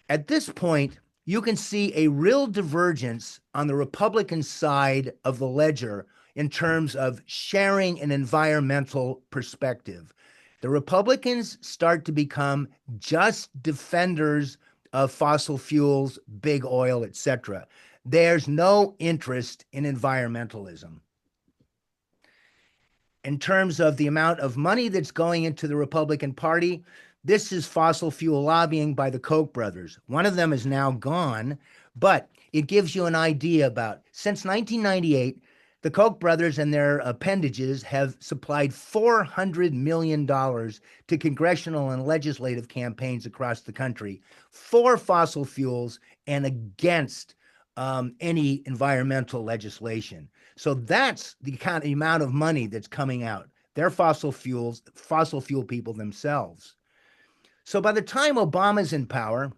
S1: At this point, you can see a real divergence on the Republican side of the ledger in terms of sharing an environmental perspective. The Republicans start to become just defenders of fossil fuels, big oil, etc. There's no interest in environmentalism. In terms of the amount of money that's going into the Republican Party, this is fossil fuel lobbying by the Koch brothers. One of them is now gone, but it gives you an idea about, since 1998, the Koch brothers and their appendages have supplied $400 million to congressional and legislative campaigns across the country for fossil fuels and against any environmental legislation. So that's the kind of amount of money that's coming out. They're fossil fuel people themselves. So by the time Obama's in power,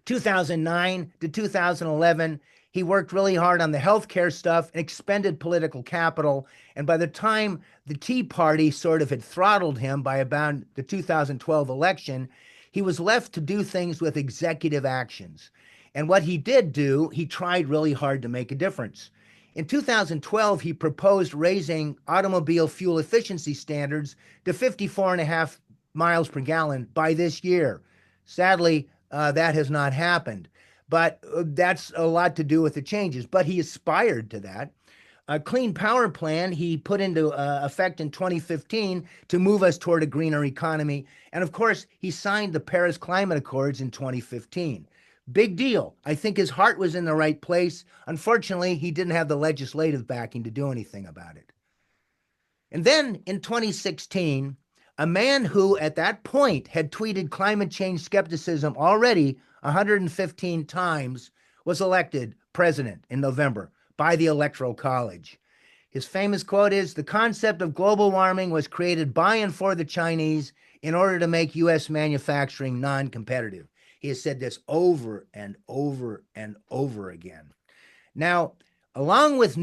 S1: 2009 to 2011, he worked really hard on the healthcare stuff and expended political capital. And by the time the Tea Party sort of had throttled him by about the 2012 election, he was left to do things with executive actions. And what he did do, he tried really hard to make a difference. In 2012, he proposed raising automobile fuel efficiency standards to 54.5 miles per gallon by this year. Sadly, that has not happened. But that's a lot to do with the changes. But he aspired to that. A clean power plan he put into effect in 2015 to move us toward a greener economy. And of course, he signed the Paris Climate Accords in 2015. Big deal. I think his heart was in the right place. Unfortunately, he didn't have the legislative backing to do anything about it. And then in 2016, a man who at that point had tweeted climate change skepticism already 115 times was elected president in November by the Electoral College. His famous quote is, "The concept of global warming was created by and for the Chinese in order to make U.S. manufacturing non-competitive." He has said this over and over and over again. Now, along with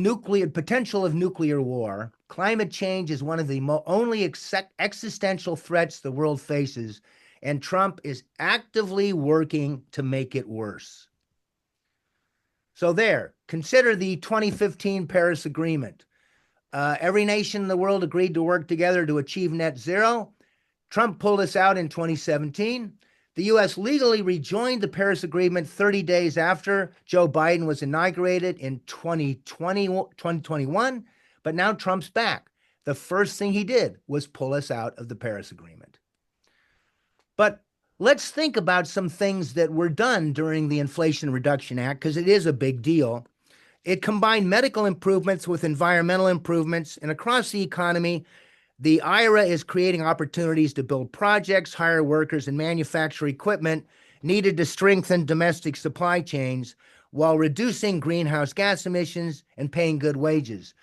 S1: potential of nuclear war, climate change is one of the only existential threats the world faces, and Trump is actively working to make it worse. So there, consider the 2015 Paris Agreement. Every nation in the world agreed to work together to achieve net zero. Trump pulled us out in 2017. The U.S. legally rejoined the Paris Agreement 30 days after Joe Biden was inaugurated in 2021, but now Trump's back. The first thing he did was pull us out of the Paris Agreement. But let's think about some things that were done during the Inflation Reduction Act, because it is a big deal. It combined medical improvements with environmental improvements, and across the economy, the IRA is creating opportunities to build projects, hire workers, and manufacture equipment needed to strengthen domestic supply chains while reducing greenhouse gas emissions and paying good wages.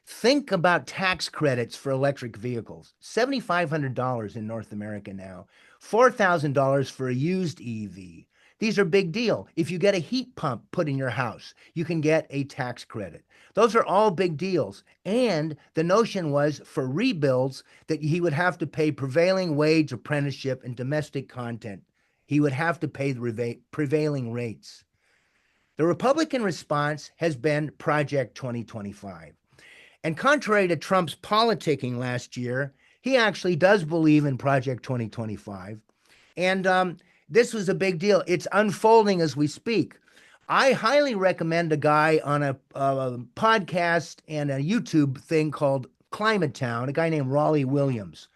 S1: Think about tax credits for electric vehicles. $7,500 in North America now, $4,000 for a used EV. These are big deal. If you get a heat pump put in your house, you can get a tax credit. Those are all big deals. And the notion was for rebuilds that he would have to pay prevailing wage, apprenticeship, and domestic content. He would have to pay the prevailing rates. The Republican response has been Project 2025. And contrary to Trump's politicking last year, he actually does believe in Project 2025. And this was a big deal. It's unfolding as we speak. I highly recommend a guy on a podcast and a YouTube thing called Climate Town, a guy named Raleigh Williams.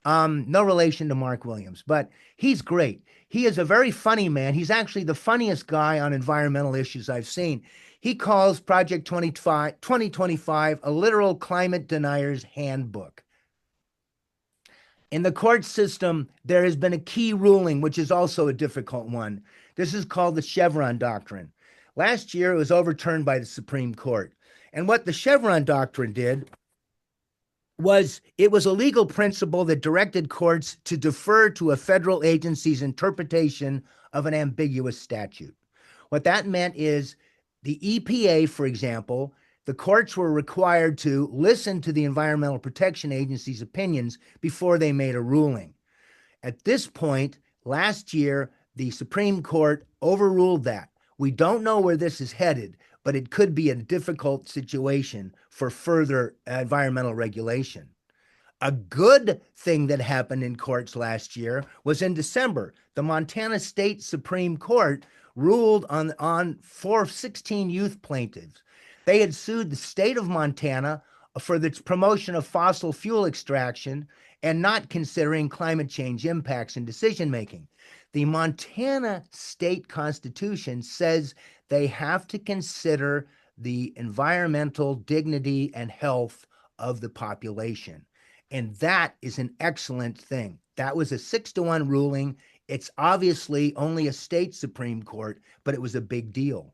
S1: No relation to Mark Williams, but he's great. He is a very funny man. He's actually the funniest guy on environmental issues I've seen. He calls Project 2025 a literal climate denier's handbook. In the court system, there has been a key ruling, which is also a difficult one. This is called the Chevron Doctrine. Last year, it was overturned by the Supreme Court. And what the Chevron Doctrine did was it was a legal principle that directed courts to defer to a federal agency's interpretation of an ambiguous statute. What that meant is the EPA, for example, the courts were required to listen to the Environmental Protection Agency's opinions before they made a ruling. At this point, last year, the Supreme Court overruled that. We don't know where this is headed, but it could be a difficult situation for further environmental regulation. A good thing that happened in courts last year was in December. The Montana State Supreme Court ruled on 416 youth plaintiffs. They had sued the state of Montana for its promotion of fossil fuel extraction and not considering climate change impacts in decision making. The Montana state constitution says they have to consider the environmental dignity and health of the population. And that is an excellent thing. That was a 6-1 ruling. It's obviously only a state Supreme Court, but it was a big deal.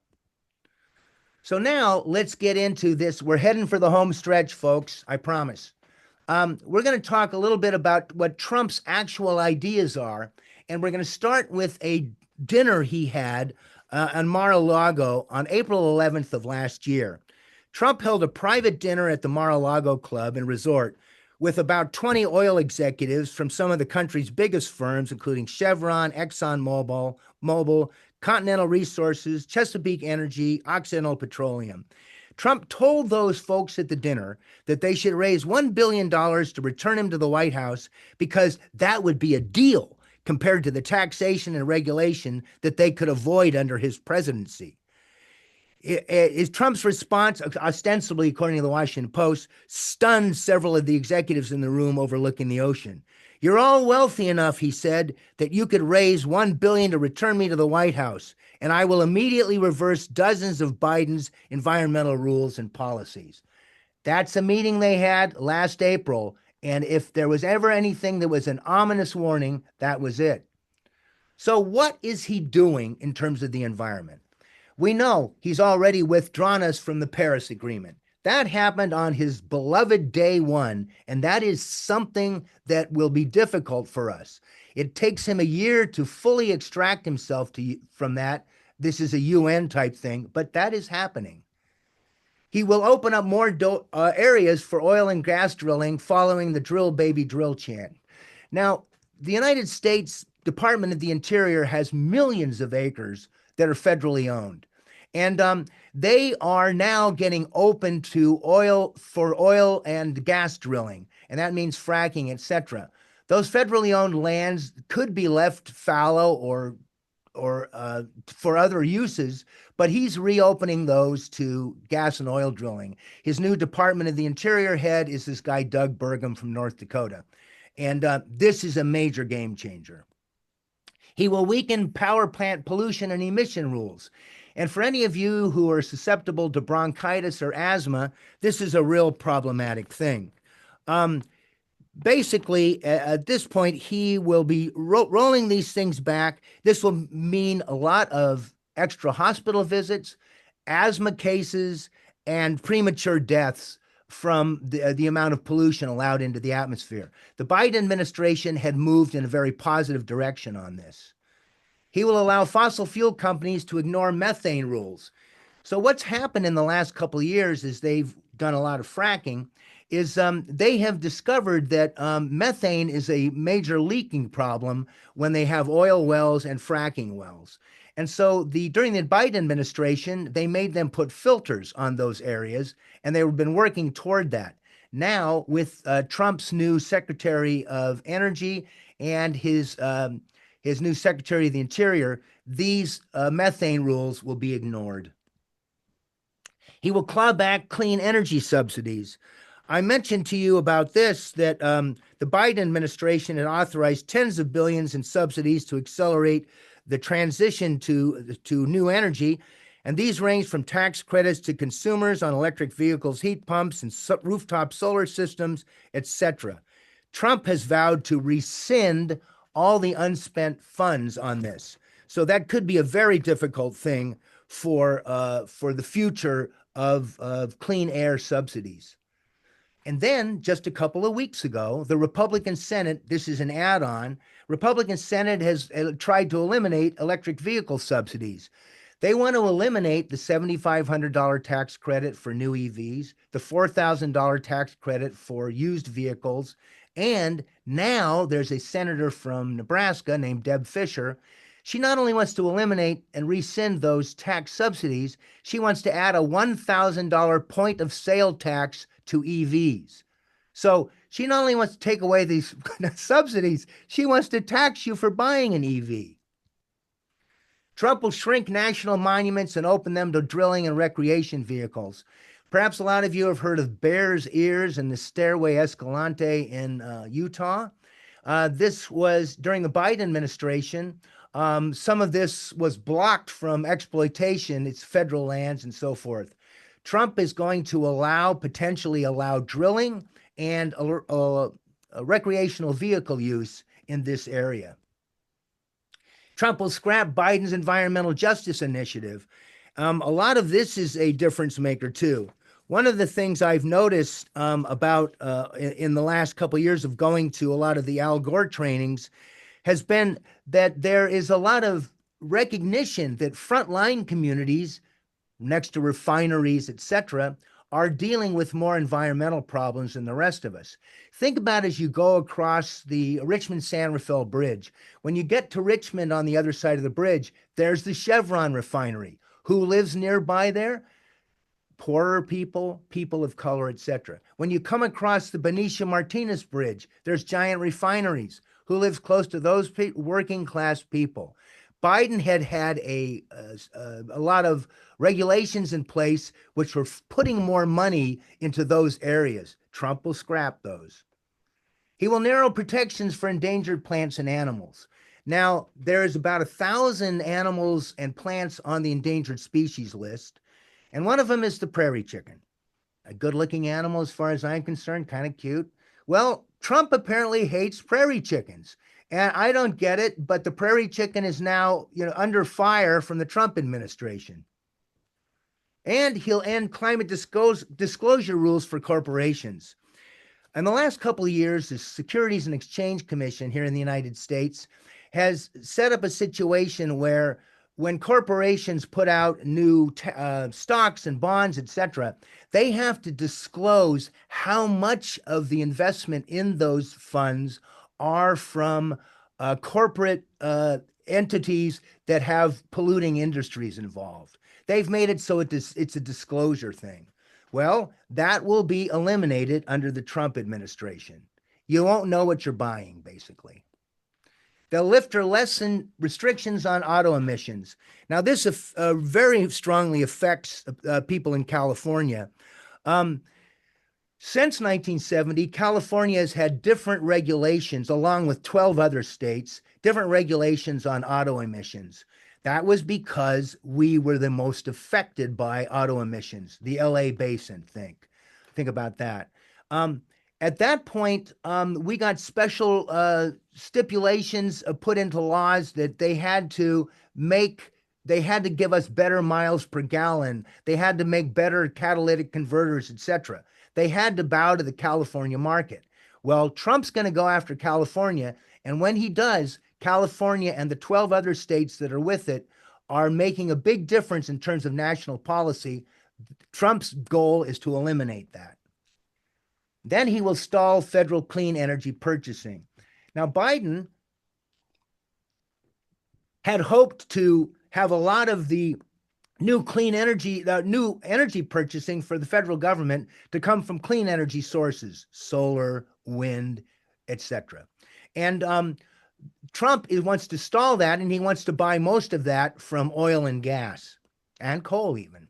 S1: So now let's get into this. We're heading for the home stretch, folks. I promise. We're going to talk a little bit about what Trump's actual ideas are, and we're going to start with a dinner he had on Mar-a-Lago on April 11th of last year. Trump held a private dinner at the Mar-a-Lago Club and Resort with about 20 oil executives from some of the country's biggest firms, including Chevron, ExxonMobil, Continental Resources, Chesapeake Energy, Occidental Petroleum. Trump told those folks at the dinner that they should raise $1 billion to return him to the White House because that would be a deal compared to the taxation and regulation that they could avoid under his presidency. Is Trump's response, ostensibly according to the Washington Post, stunned several of the executives in the room overlooking the ocean. You're all wealthy enough, he said, that you could raise $1 billion to return me to the White House, and I will immediately reverse dozens of Biden's environmental rules and policies. That's a meeting they had last April, and if there was ever anything that was an ominous warning, that was it. So what is he doing in terms of the environment? We know he's already withdrawn us from the Paris Agreement. That happened on his beloved day one, and that is something that will be difficult for us. It takes him a year to fully extract himself from that. This is a UN type thing, but that is happening. He will open up more areas for oil and gas drilling following the drill baby drill chant. Now, the United States Department of the Interior has millions of acres that are federally owned. And they are now getting open to oil and gas drilling, and that means fracking, etc. Those federally owned lands could be left fallow or for other uses, but he's reopening those to gas and oil drilling. His new Department of the Interior head is this guy, Doug Burgum from North Dakota. And this is a major game changer. He will weaken power plant pollution and emission rules. And for any of you who are susceptible to bronchitis or asthma, this is a real problematic thing. Basically, at this point, he will be rolling these things back. This will mean a lot of extra hospital visits, asthma cases, and premature deaths from the amount of pollution allowed into the atmosphere. The Biden administration had moved in a very positive direction on this. He will allow fossil fuel companies to ignore methane rules. So what's happened in the last couple of years is they've done a lot of fracking, is they have discovered that methane is a major leaking problem when they have oil wells and fracking wells. And so during the Biden administration, they made them put filters on those areas, and they've been working toward that. Now, with Trump's new Secretary of Energy and his new Secretary of the Interior, these methane rules will be ignored. He will claw back clean energy subsidies. I mentioned to you about this, that the Biden administration had authorized tens of billions in subsidies to accelerate the transition to new energy. And these range from tax credits to consumers on electric vehicles, heat pumps, and rooftop solar systems, etc. Trump has vowed to rescind all the unspent funds on this. So that could be a very difficult thing for the future of clean air subsidies. And then just a couple of weeks ago, the Republican Senate, this is an add-on, Republican Senate has tried to eliminate electric vehicle subsidies. They want to eliminate the $7,500 tax credit for new EVs, the $4,000 tax credit for used vehicles, and now there's a senator from Nebraska named Deb Fischer. She not only wants to eliminate and rescind those tax subsidies, she wants to add a $1,000 point of sale tax to EVs. So she not only wants to take away these subsidies, she wants to tax you for buying an EV. Trump will shrink national monuments and open them to drilling and recreation vehicles. Perhaps a lot of you have heard of Bears Ears and the Stairway Escalante in Utah. This was during the Biden administration. Some of this was blocked from exploitation, it's federal lands and so forth. Trump is going to potentially allow drilling and recreational vehicle use in this area. Trump will scrap Biden's environmental justice initiative. A lot of this is a difference maker too. One of the things I've noticed about in the last couple of years of going to a lot of the Al Gore trainings has been that there is a lot of recognition that frontline communities next to refineries, etc., are dealing with more environmental problems than the rest of us. Think about as you go across the Richmond San Rafael Bridge. When you get to Richmond on the other side of the bridge, there's the Chevron refinery. Who lives nearby there? Poorer people, people of color, etc. When you come across the Benicia Martinez Bridge, there's giant refineries. Who lives close to those working class people? Biden had a lot of regulations in place which were putting more money into those areas. Trump will scrap those. He will narrow protections for endangered plants and animals. Now, there is about 1,000 animals and plants on the endangered species list, and one of them is the prairie chicken. A good-looking animal as far as I'm concerned, kind of cute. Well, Trump apparently hates prairie chickens. And I don't get it, but the prairie chicken is now, under fire from the Trump administration. And he'll end climate disclosure rules for corporations. In the last couple of years, the Securities and Exchange Commission here in the United States has set up a situation where when corporations put out new stocks and bonds, etc., they have to disclose how much of the investment in those funds are from corporate entities that have polluting industries involved. They've made it so it's a disclosure thing. Well, that will be eliminated under the Trump administration. You won't know what you're buying, basically. They'll lift or lessen restrictions on auto emissions. Now, this very strongly affects people in California. Since 1970, California has had different regulations, along with 12 other states, different regulations on auto emissions. That was because we were the most affected by auto emissions, the LA basin, think about that. At that point, we got special stipulations put into laws that they had to give us better miles per gallon. They had to make better catalytic converters, etc. They had to bow to the California market. Well, Trump's going to go after California, and when he does, California and the 12 other states that are with it are making a big difference in terms of national policy. Trump's goal is to eliminate that. Then he will stall federal clean energy purchasing. Now, Biden had hoped to have a lot of the new energy purchasing for the federal government to come from clean energy sources, solar, wind, etc. And Trump wants to stall that, and he wants to buy most of that from oil and gas and coal even.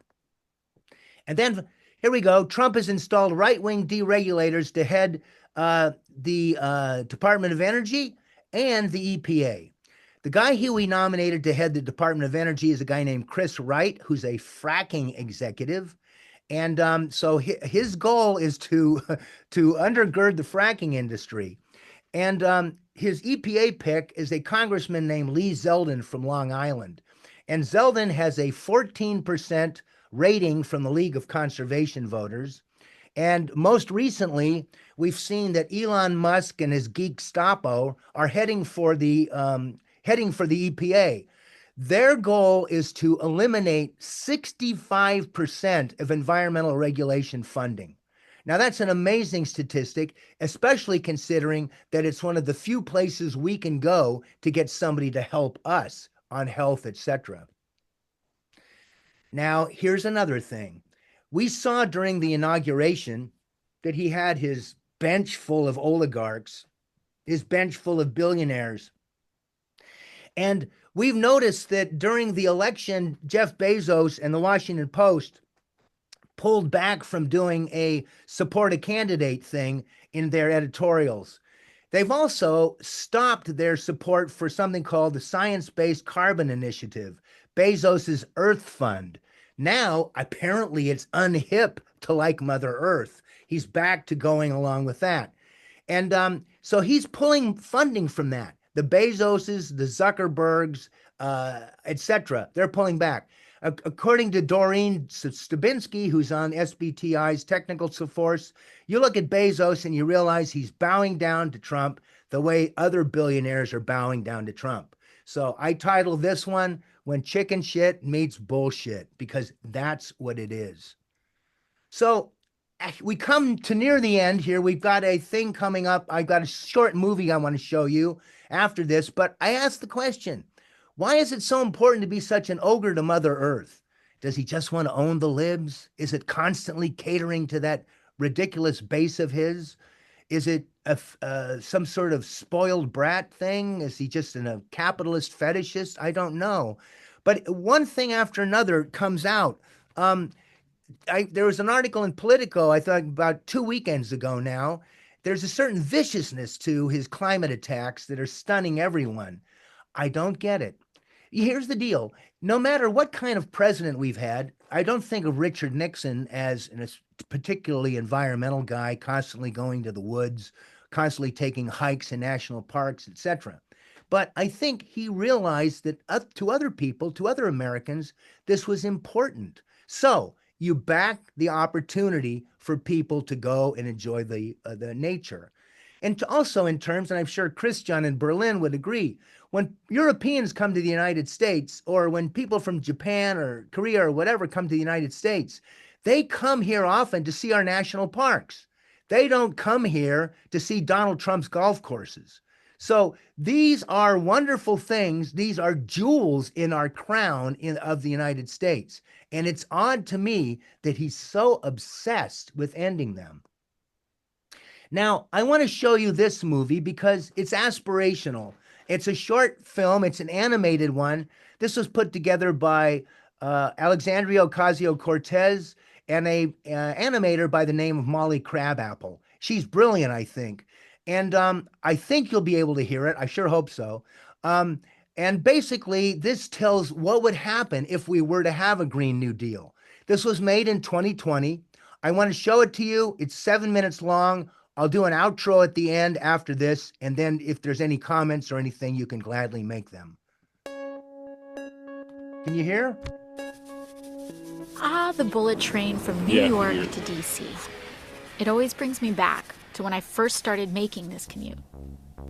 S1: And then here we go. Trump has installed right-wing deregulators to head the Department of Energy and the EPA. The guy who we nominated to head the Department of Energy is a guy named Chris Wright, who's a fracking executive. And so his goal is to undergird the fracking industry. And his EPA pick is a congressman named Lee Zeldin from Long Island. And Zeldin has a 14% rating from the League of Conservation Voters. And most recently, we've seen that Elon Musk and his geek Stapo are heading for the EPA. Their goal is to eliminate 65% of environmental regulation funding. Now, that's an amazing statistic, especially considering that it's one of the few places we can go to get somebody to help us on health, etc. Now, here's another thing. We saw during the inauguration that he had his bench full of oligarchs, his bench full of billionaires. And we've noticed that during the election, Jeff Bezos and the Washington Post pulled back from doing a support a candidate thing in their editorials. They've also stopped their support for something called the Science-Based Carbon Initiative, Bezos's Earth Fund. Now, apparently, it's unhip to like Mother Earth. He's back to going along with that. And so he's pulling funding from that. The Bezoses, the Zuckerbergs, etc. They're pulling back. According to Doreen Stubinsky, who's on SBTI's technical force, you look at Bezos and you realize he's bowing down to Trump the way other billionaires are bowing down to Trump. So I title this one, When Chicken Shit Meets Bullshit, because that's what it is. So we come to near the end here. We've got a thing coming up. I've got a short movie I want to show you after this, but I asked the question, why is it so important to be such an ogre to Mother Earth? Does he just want to own the libs? Is it constantly catering to that ridiculous base of his? Is it some sort of spoiled brat thing? Is he just a capitalist fetishist? I don't know. But one thing after another comes out. There was an article in Politico, I thought about 2 weekends ago now. There's a certain viciousness to his climate attacks that are stunning everyone. I don't get it. Here's the deal. No matter what kind of president we've had, I don't think of Richard Nixon as a particularly environmental guy, constantly going to the woods, constantly taking hikes in national parks, etc. But I think he realized that to other people, to other Americans, this was important. So you back the opportunity for people to go and enjoy the nature. And also in terms, and I'm sure Christian in Berlin would agree, when Europeans come to the United States, or when people from Japan or Korea or whatever come to the United States, they come here often to see our national parks. They don't come here to see Donald Trump's golf courses. So these are wonderful things. These are jewels in our crown of the United States. And it's odd to me that he's so obsessed with ending them. Now, I want to show you this movie because it's aspirational. It's a short film. It's an animated one. This was put together by Alexandria Ocasio-Cortez and an animator by the name of Molly Crabapple. She's brilliant, I think. And I think you'll be able to hear it. I sure hope so. And basically, this tells what would happen if we were to have a Green New Deal. This was made in 2020. I want to show it to you. It's 7 minutes long. I'll do an outro at the end after this, and then if there's any comments or anything, you can gladly make them. Can you hear?
S2: The bullet train from New York to D.C. It always brings me back to when I first started making this commute.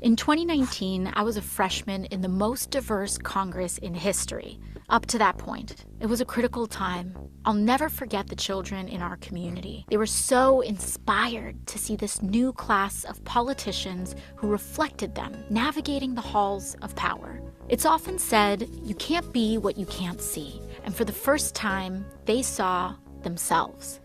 S2: In 2019, I was a freshman in the most diverse Congress in history. Up to that point, it was a critical time. I'll never forget the children in our community. They were so inspired to see this new class of politicians who reflected them, navigating the halls of power. It's often said, you can't be what you can't see. And for the first time, they saw themselves.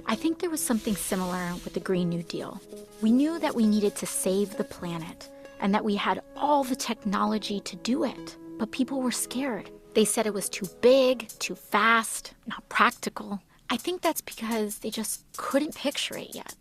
S2: I think there was something similar with the Green New Deal. We knew that we needed to save the planet and that we had all the technology to do it, but people were scared. They said it was too big, too fast, not practical. I think that's because they just couldn't picture it yet.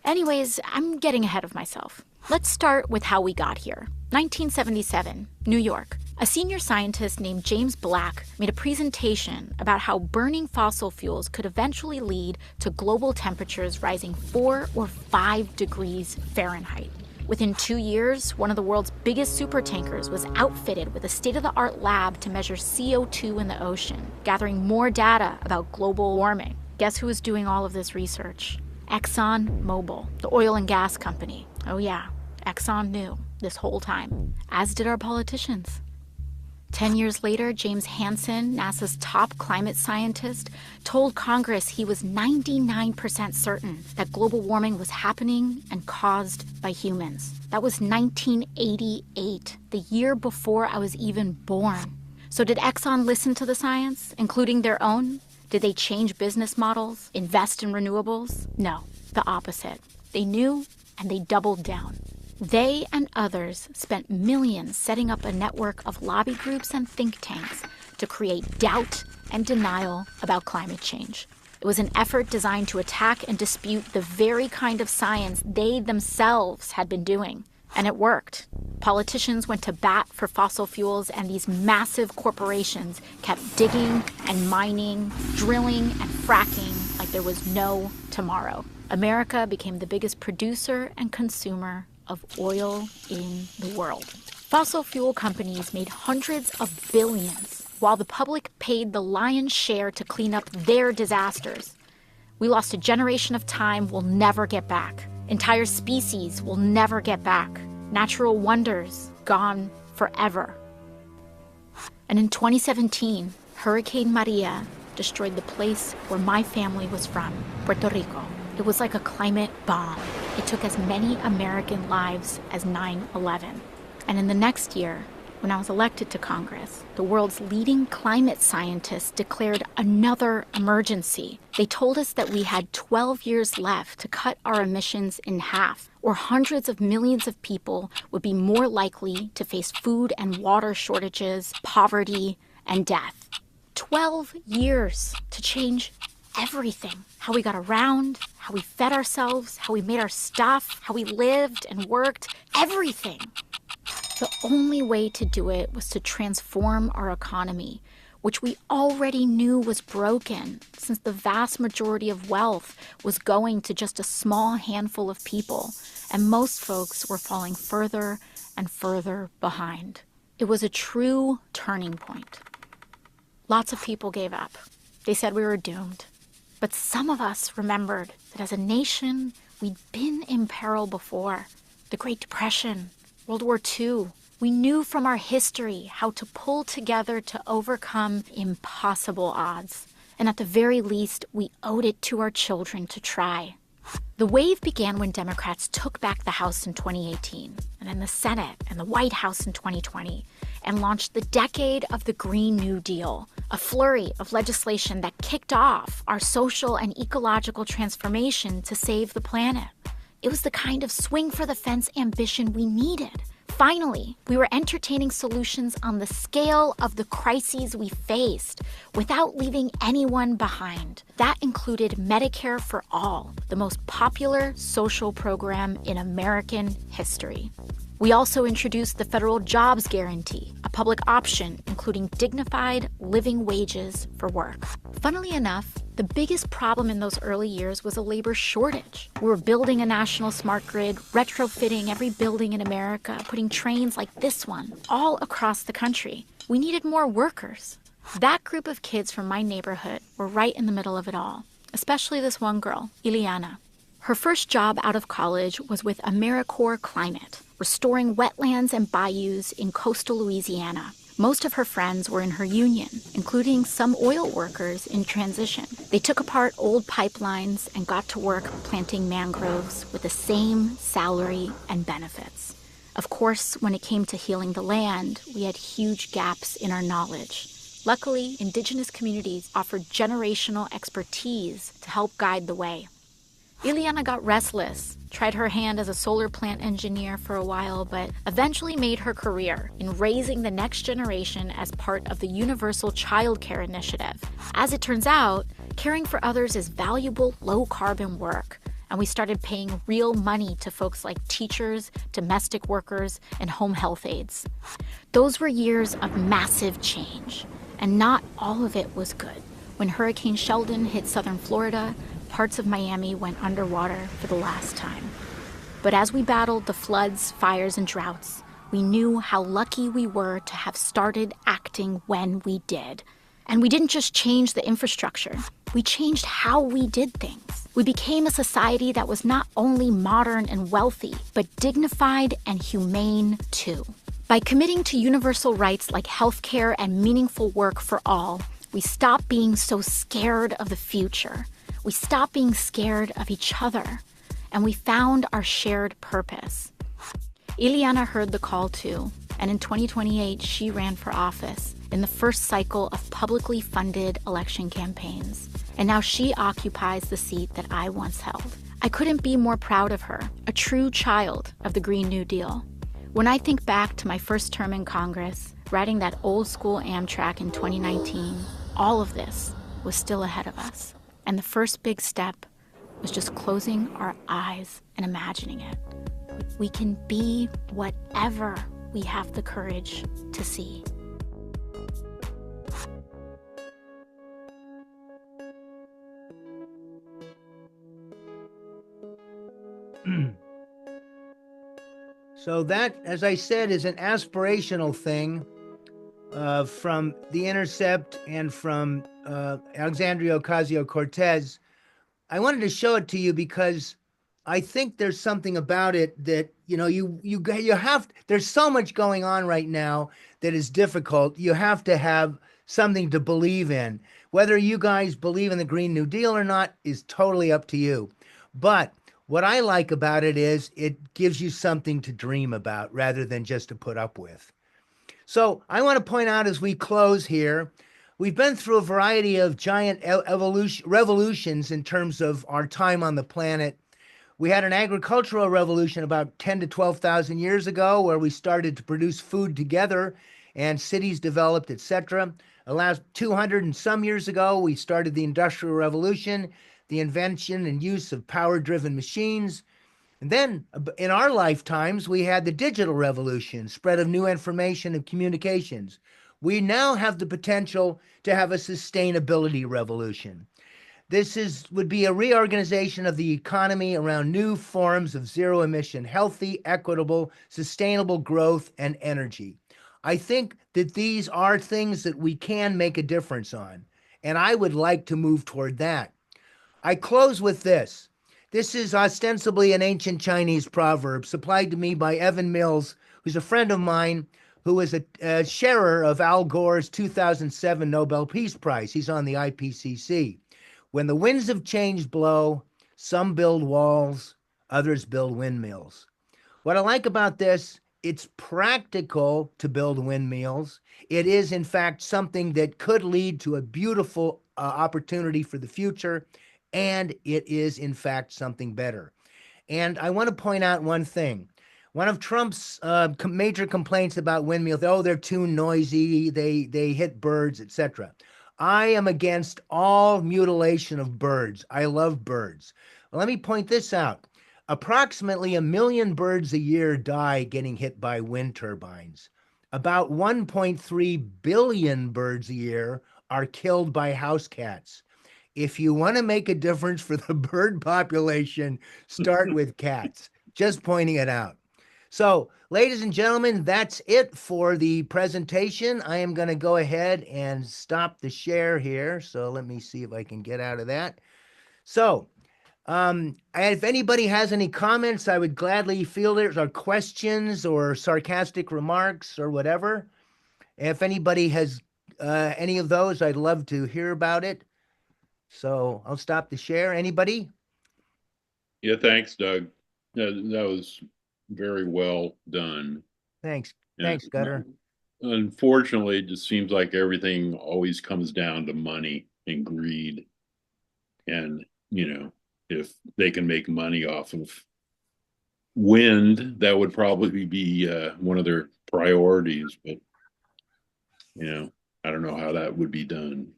S2: Anyways, I'm getting ahead of myself. Let's start with how we got here. 1977, New York. A senior scientist named James Black made a presentation about how burning fossil fuels could eventually lead to global temperatures rising 4 or 5 degrees Fahrenheit. Within 2 years, one of the world's biggest supertankers was outfitted with a state-of-the-art lab to measure CO2 in the ocean, gathering more data about global warming. Guess who was doing all of this research? ExxonMobil, the oil and gas company. Oh yeah, Exxon knew this whole time, as did our politicians. 10 years later, James Hansen, NASA's top climate scientist, told Congress he was 99% certain that global warming was happening and caused by humans. That was 1988, the year before I was even born. So did Exxon listen to the science, including their own? Did they change business models, invest in renewables? No, the opposite. They knew and they doubled down. They and others spent millions setting up a network of lobby groups and think tanks to create doubt and denial about climate change. It was an effort designed to attack and dispute the very kind of science they themselves had been doing. And it worked. Politicians went to bat for fossil fuels, and these massive corporations kept digging and mining, drilling and fracking like there was no tomorrow. America became the biggest producer and consumer of oil in the world. Fossil fuel companies made hundreds of billions while the public paid the lion's share to clean up their disasters. We lost a generation of time we'll never get back. Entire species will never get back. Natural wonders gone forever. And in 2017, Hurricane Maria destroyed the place where my family was from, Puerto Rico. It was like a climate bomb. It took as many American lives as 9/11. And in the next year, when I was elected to Congress, the world's leading climate scientists declared another emergency. They told us that we had 12 years left to cut our emissions in half, or hundreds of millions of people would be more likely to face food and water shortages, poverty, and death. 12 years to change everything. How we got around, how we fed ourselves, how we made our stuff, how we lived and worked, everything. The only way to do it was to transform our economy, which we already knew was broken, since the vast majority of wealth was going to just a small handful of people, and most folks were falling further and further behind. It was a true turning point. Lots of people gave up. They said we were doomed. But some of us remembered that as a nation, we'd been in peril before. The Great Depression, World War II. We knew from our history how to pull together to overcome impossible odds. And at the very least, we owed it to our children to try. The wave began when Democrats took back the House in 2018, and then the Senate and the White House in 2020, and launched the decade of the Green New Deal, a flurry of legislation that kicked off our social and ecological transformation to save the planet. It was the kind of swing-for-the-fence ambition we needed. Finally, we were entertaining solutions on the scale of the crises we faced without leaving anyone behind. That included Medicare for All, the most popular social program in American history. We also introduced the federal jobs guarantee, a public option including dignified living wages for work. Funnily enough, the biggest problem in those early years was a labor shortage. We were building a national smart grid, retrofitting every building in America, putting trains like this one all across the country. We needed more workers. That group of kids from my neighborhood were right in the middle of it all, especially this one girl, Ileana. Her first job out of college was with AmeriCorps Climate, restoring wetlands and bayous in coastal Louisiana. Most of her friends were in her union, including some oil workers in transition. They took apart old pipelines and got to work planting mangroves with the same salary and benefits. Of course, when it came to healing the land, we had huge gaps in our knowledge. Luckily, indigenous communities offered generational expertise to help guide the way. Ileana got restless, tried her hand as a solar plant engineer for a while, but eventually made her career in raising the next generation as part of the Universal Child Care Initiative. As it turns out, caring for others is valuable, low-carbon work, and we started paying real money to folks like teachers, domestic workers, and home health aides. Those were years of massive change, and not all of it was good. When Hurricane Sheldon hit southern Florida, parts of Miami went underwater for the last time. But as we battled the floods, fires, and droughts, we knew how lucky we were to have started acting when we did. And we didn't just change the infrastructure, we changed how we did things. We became a society that was not only modern and wealthy, but dignified and humane too. By committing to universal rights like healthcare and meaningful work for all, we stopped being so scared of the future. We stopped being scared of each other, and we found our shared purpose. Ileana heard the call too, and in 2028, she ran for office in the first cycle of publicly funded election campaigns. And now she occupies the seat that I once held. I couldn't be more proud of her, a true child of the Green New Deal. When I think back to my first term in Congress, riding that old school Amtrak in 2019, all of this was still ahead of us. And the first big step was just closing our eyes and imagining it. We can be whatever we have the courage to see.
S1: So that, as I said, is an aspirational thing. from The Intercept and from Alexandria Ocasio-Cortez. I wanted to show it to you because I think there's something about it that you have. There's so much going on right now that is difficult. You have to have something to believe in. Whether you guys believe in the Green New Deal or not is totally up to you. But what I like about it is it gives you something to dream about rather than just to put up with. So I want to point out as we close here, we've been through a variety of giant revolutions in terms of our time on the planet. We had an agricultural revolution about 10 to 12,000 years ago where we started to produce food together and cities developed, etc. Last 200 and some years ago, we started the Industrial Revolution, the invention and use of power-driven machines. And then in our lifetimes, we had the digital revolution, spread of new information and communications. We now have the potential to have a sustainability revolution. Would be a reorganization of the economy around new forms of zero emission, healthy, equitable, sustainable growth and energy. I think that these are things that we can make a difference on, and I would like to move toward that. I close with this. This is ostensibly an ancient Chinese proverb supplied to me by Evan Mills, who's a friend of mine who is a sharer of Al Gore's 2007 Nobel Peace Prize. He's on the IPCC. When the winds of change blow, some build walls, others build windmills. What I like about this, it's practical to build windmills. It is, in fact, something that could lead to a beautiful opportunity for the future, and it is, in fact, something better. And I want to point out one thing. One of Trump's major complaints about windmills, oh, they're too noisy, they hit birds, etc. I am against all mutilation of birds. I love birds. Well, let me point this out. Approximately 1 million birds a year die getting hit by wind turbines. About 1.3 billion birds a year are killed by house cats. If you want to make a difference for the bird population, start with cats. Just pointing it out. So, ladies and gentlemen, that's it for the presentation. I am going to go ahead and stop the share here. So let me see if I can get out of that. So, if anybody has any comments, I would gladly field it, or questions or sarcastic remarks or whatever. If anybody has any of those, I'd love to hear about it. So I'll stop the share. Anybody?
S3: Yeah, thanks, Doug. That was very well done.
S1: Thanks.
S3: And
S1: Thanks, Gutter.
S3: unfortunately, it just seems like everything always comes down to money and greed. And, if they can make money off of wind, that would probably be one of their priorities. But, I don't know how that would be done.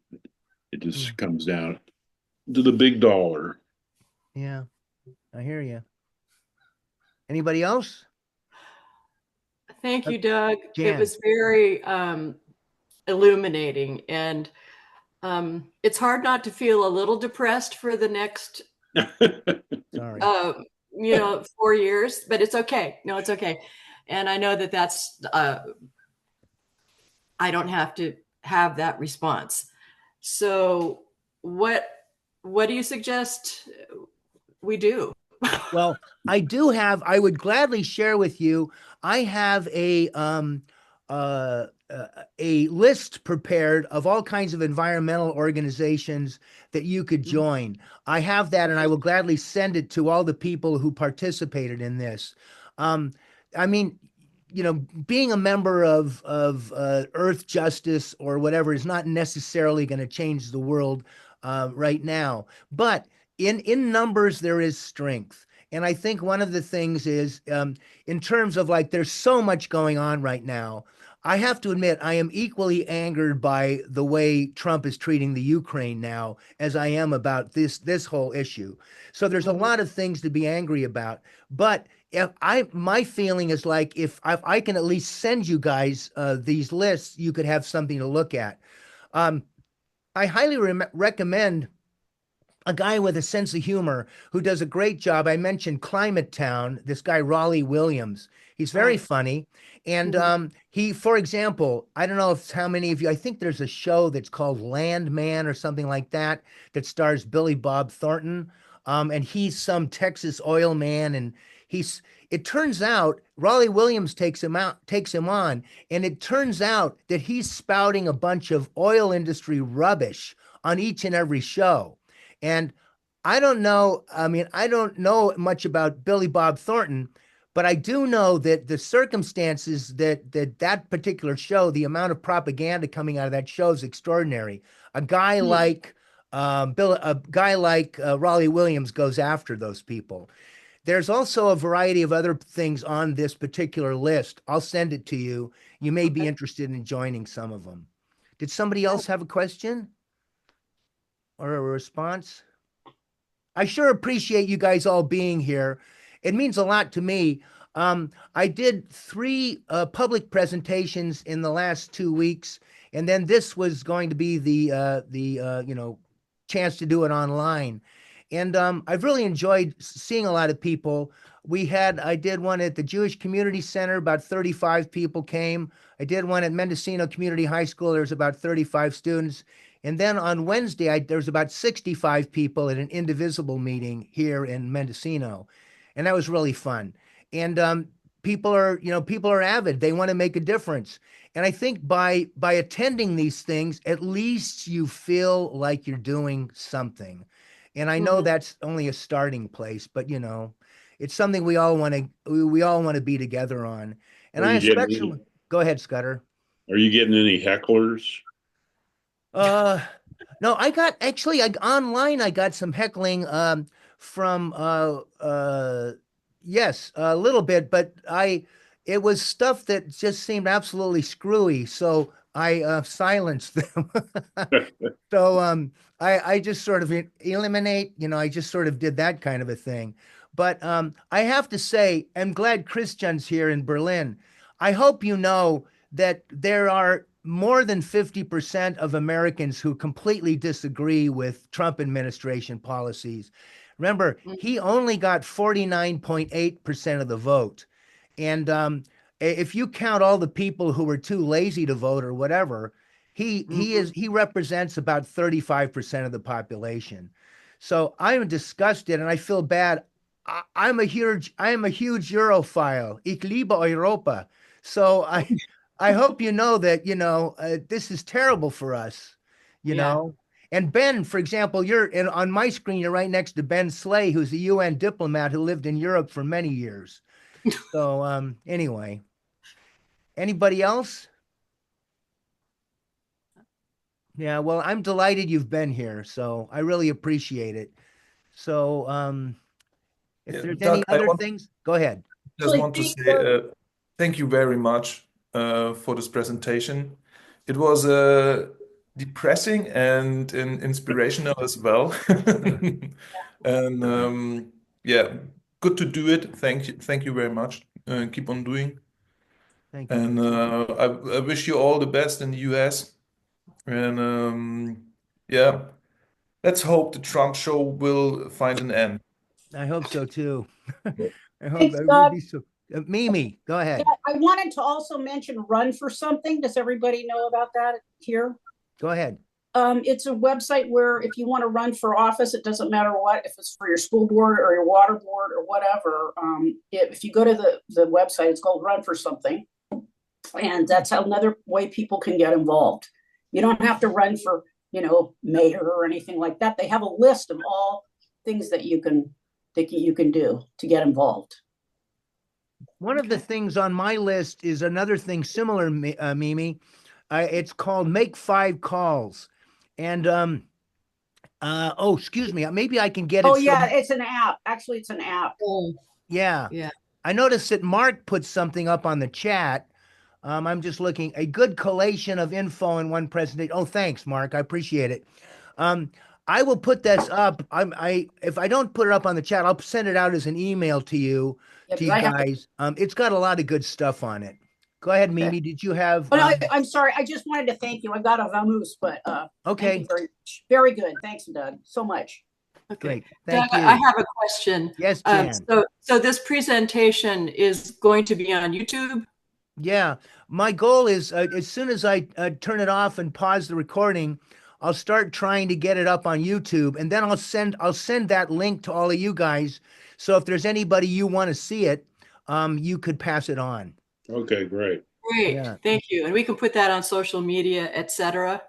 S3: It just comes down to the big dollar.
S1: Yeah, I hear you. Anybody else?
S4: Thank you, Doug.
S1: Jan.
S4: It was very illuminating, and it's hard not to feel a little depressed for the next
S1: Sorry.
S4: 4 years, but it's okay. No, it's okay. And I know that that's I don't have to have that response. So what do you suggest we do?
S1: Well, I would gladly share with you. I have a list prepared of all kinds of environmental organizations that you could join. I have that, and I will gladly send it to all the people who participated in this. I mean, being a member of Earth Justice or whatever is not necessarily going to change the world right now, but in numbers there is strength. And I think one of the things is, in terms of there's so much going on right now. I have to admit, I am equally angered by the way Trump is treating the Ukraine now as I am about this whole issue. So there's a lot of things to be angry about. But my feeling is if I can at least send you guys these lists, you could have something to look at. I highly recommend a guy with a sense of humor who does a great job. I mentioned Climate Town, this guy, Raleigh Williams. He's very funny. And he, for example, I don't know if how many of you, I think there's a show that's called Landman or something like that that stars Billy Bob Thornton. And he's some Texas oil man. And it turns out Raleigh Williams takes him on, and it turns out that he's spouting a bunch of oil industry rubbish on each and every show. And I don't know, I mean, I don't know much about Billy Bob Thornton, but I do know that the circumstances that particular show, the amount of propaganda coming out of that show is extraordinary. A guy like Raleigh Williams goes after those people. There's also a variety of other things on this particular list. I'll send it to you. You may be interested in joining some of them. Did somebody else have a question or a response? I sure appreciate you guys all being here. It means a lot to me. I did 3 public presentations in the last 2 weeks, and then this was going to be the chance to do it online. And I've really enjoyed seeing a lot of people. I did one at the Jewish Community Center, about 35 people came. I did one at Mendocino Community High School, there's about 35 students. And then on Wednesday, there was about 65 people at an Indivisible meeting here in Mendocino. And that was really fun. And people are avid. They want to make a difference. And I think by attending these things, at least you feel like you're doing something. And I know that's only a starting place, but it's something we all want to be together on. And I especially go ahead, Scudder.
S3: Are you getting any hecklers?
S1: No, online I got some heckling from yes, a little bit, but it was stuff that just seemed absolutely screwy, so I silenced them. So I just sort of eliminate, I just sort of did that kind of a thing. But I have to say, I'm glad Christian's here in Berlin. I hope you know that there are more than 50% of Americans who completely disagree with Trump administration policies. Remember, he only got 49.8% of the vote. And if you count all the people who were too lazy to vote or whatever, he represents about 35% of the population. So I'm disgusted and I feel bad. I am a huge Europhile. Ich liebe Europa. So I hope you know that, this is terrible for us, you know. And Ben, for example, on my screen, you're right next to Ben Slay, who's a UN diplomat who lived in Europe for many years. So anyway, anybody else? Yeah, well, I'm delighted you've been here, so I really appreciate it. So if there's any other things, go ahead.
S5: Just want to say thank you very much for this presentation. It was depressing and inspirational as well. And yeah, good to do it. Thank you very much. Keep on doing.
S1: Thank you.
S5: And I wish you all the best in the US. And yeah, let's hope the Trump show will find an end.
S1: I hope so too. I hope
S6: Thanks,
S1: that
S6: Doug.
S1: would be so. Mimi, go ahead.
S6: Yeah, I wanted to also mention Run for Something. Does everybody know about that here?
S1: Go ahead.
S6: It's a website where if you want to run for office, it doesn't matter what, if it's for your school board or your water board or whatever. If you go to the website, it's called Run for Something. And that's another way people can get involved. You don't have to run for, mayor or anything like that. They have a list of all things that you can do to get involved.
S1: One of the things on my list is another thing similar, Mimi. It's called Make 5 Calls. And, excuse me, maybe I can get it.
S6: Oh, yeah, it's an app. Actually, it's an app.
S1: Yeah. I noticed that Mark put something up on the chat. I'm just looking, a good collation of info in one presentation. Oh, thanks, Mark. I appreciate it. I will put this up. If I don't put it up on the chat, I'll send it out as an email to you, to you guys. It's got a lot of good stuff on it. Go ahead, Mimi. Did you have?
S6: No, I'm sorry. I just wanted to thank you. I got a vamoose, but
S1: okay.
S6: Thank you very much. Very good. Thanks, Doug, so much.
S4: Okay.
S1: Great.
S4: Doug,
S1: Thank you.
S4: I have a question.
S1: Yes, Jan.
S4: So this presentation is going to be on YouTube?
S1: Yeah, my goal is as soon as I turn it off and pause the recording, I'll start trying to get it up on YouTube, and then I'll send that link to all of you guys. So if there's anybody you want to see it, you could pass it on.
S3: Okay, great.
S4: Great,
S1: Yeah.
S4: thank you. And we can put that on social media, etc.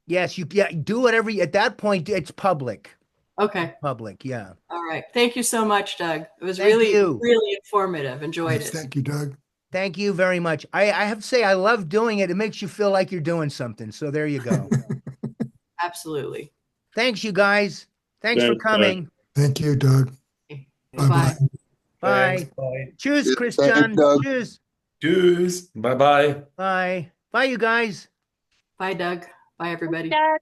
S1: Yes, do whatever. At that point, it's public.
S4: Okay.
S1: Public, yeah.
S4: All right. Thank you so much, Doug. It was
S1: Thank
S4: really,
S1: you.
S4: really informative. Enjoyed
S7: Yes,
S4: it.
S7: thank you, Doug.
S1: Thank you very much. I have to say, I love doing it. It makes you feel like you're doing something. So there you go.
S4: Absolutely.
S1: Thanks, you guys. Thanks for
S3: Thanks, Doug.
S1: coming.
S7: Thank you, Doug.
S4: Okay.
S7: Bye-bye.
S1: Bye.
S5: Thanks. Bye.
S1: Tschüss,
S8: Thanks,
S1: Christian.
S8: Doug.
S1: Tschüss.
S5: Tschüss. Bye-bye.
S1: Bye. Bye, you guys.
S4: Bye, Doug. Bye, everybody.
S9: Doug.